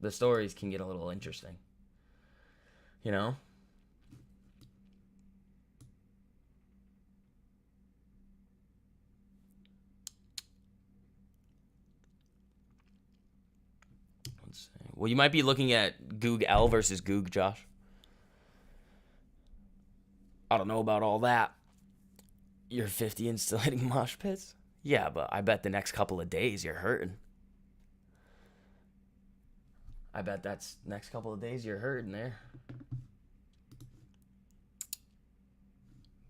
The stories can get a little interesting. You know? Let's see. Well, you might be looking at Goog L versus Goog, Josh. I don't know about all that. You're 50 and still hitting mosh pits? Yeah, but I bet the next couple of days you're hurting. I bet that's next couple of days you're hurting there.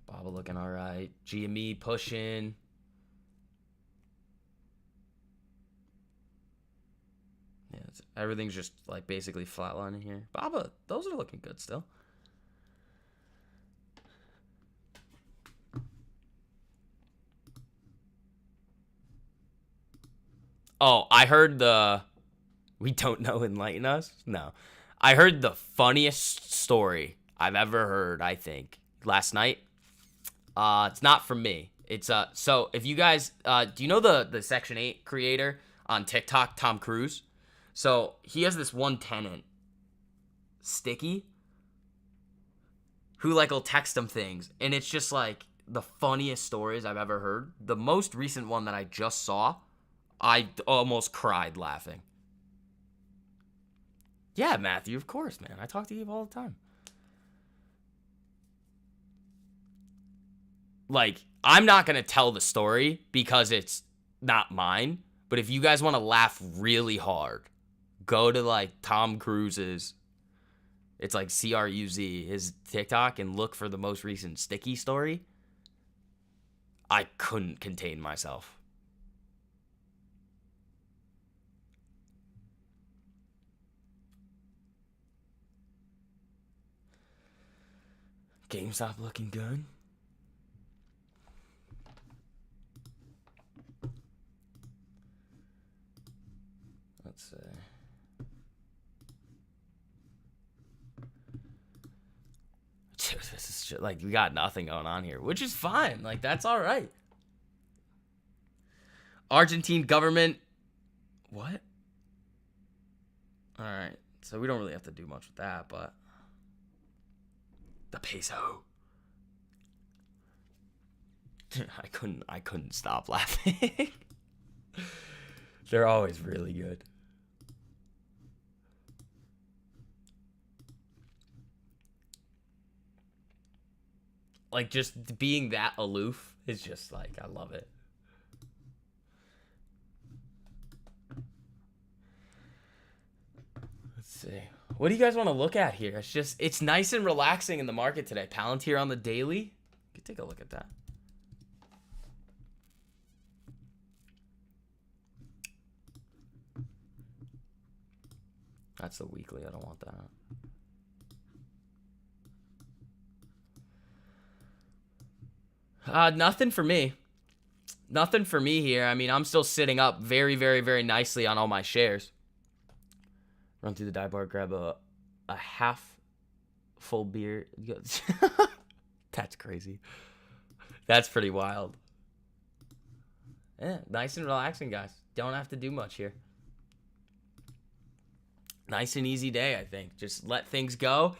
Baba looking all right. GME pushing. Yeah, everything's just like basically flatlining here. Baba, those are looking good still. Oh, I heard we don't know, enlighten us? No. I heard the funniest story I've ever heard, I think, last night. It's not from me. It's so if you guys do you know the Section 8 creator on TikTok, Tom Cruise? So he has this one tenant, Sticky, who like will text him things, and it's just like the funniest stories I've ever heard. The most recent one that I just saw, I almost cried laughing. Yeah, Matthew, of course, man. I talk to Eve all the time. Like, I'm not going to tell the story because it's not mine. But if you guys want to laugh really hard, go to, like, Tom Cruise's, it's like CRUZ, his TikTok, and look for the most recent Sticky story. I couldn't contain myself. GameStop looking good. Let's see. This is just, like, we got nothing going on here, which is fine. Like, that's all right. Argentine government. What? All right. So we don't really have to do much with that, but the peso. I couldn't stop laughing. They're always really good. Like, just being that aloof is just like, I love it. Let's see. What do you guys want to look at here? It's nice and relaxing in the market today. Palantir on the daily. You can take a look at that. That's the weekly. I don't want that. Nothing for me. Nothing for me here. I mean, I'm still sitting up very, very, very nicely on all my shares. Run through the dive bar, grab a half full beer. That's crazy. That's pretty wild. Yeah, nice and relaxing, guys. Don't have to do much here. Nice and easy day, I think. Just let things go.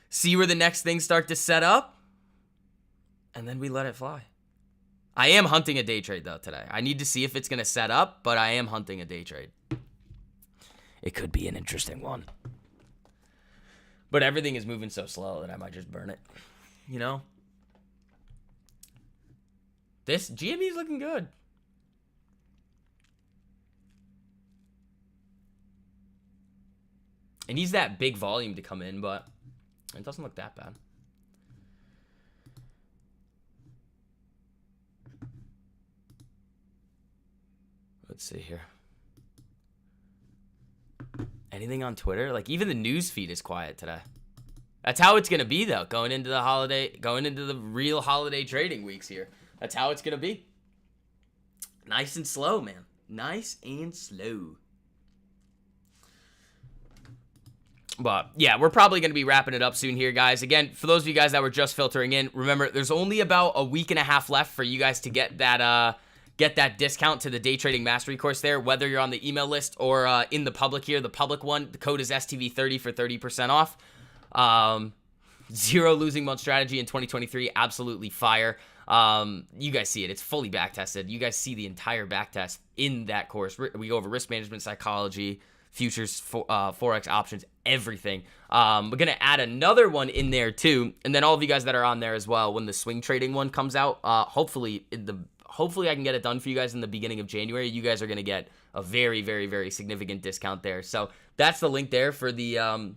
See where the next things start to set up. And then we let it fly. I am hunting a day trade, though, today. I need to see if it's going to set up, but I am hunting a day trade. It could be an interesting one. But everything is moving so slow that I might just burn it. You know? This GME is looking good. It needs that big volume to come in, but it doesn't look that bad. Let's see here. Anything on Twitter? Like, even the news feed is quiet today. That's how it's going to be, though, going into the real holiday trading weeks here. That's how it's going to be. Nice and slow, man. Nice and slow. But, yeah, we're probably going to be wrapping it up soon here, guys. Again, for those of you guys that were just filtering in, remember, there's only about a week and a half left for you guys to get that get that discount to the day trading mastery course there, whether you're on the email list or in the public here, the public one. The code is STV30 for 30% off. Zero losing month strategy in 2023. Absolutely fire. You guys see it. It's fully back tested. You guys see the entire back test in that course. We go over risk management, psychology, futures, forex options, everything. We're going to add another one in there too. And then all of you guys that are on there as well, when the swing trading one comes out, hopefully I can get it done for you guys in the beginning of January. You guys are going to get a very, very, very significant discount there. So that's the link there for the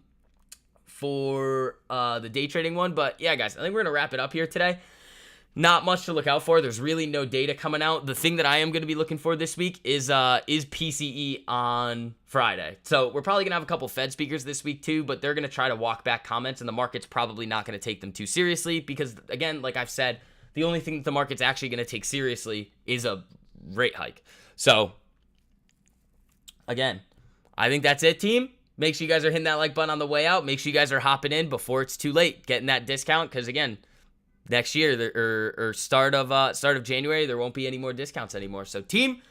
day trading one. But yeah, guys, I think we're going to wrap it up here today. Not much to look out for. There's really no data coming out. The thing that I am going to be looking for this week is PCE on Friday. So we're probably going to have a couple Fed speakers this week too, but they're going to try to walk back comments, and the market's probably not going to take them too seriously because, again, like I've said, the only thing that the market's actually going to take seriously is a rate hike. So, again, I think that's it, team. Make sure you guys are hitting that like button on the way out. Make sure you guys are hopping in before it's too late, getting that discount, because, again, next year or start of January, there won't be any more discounts anymore. So, team,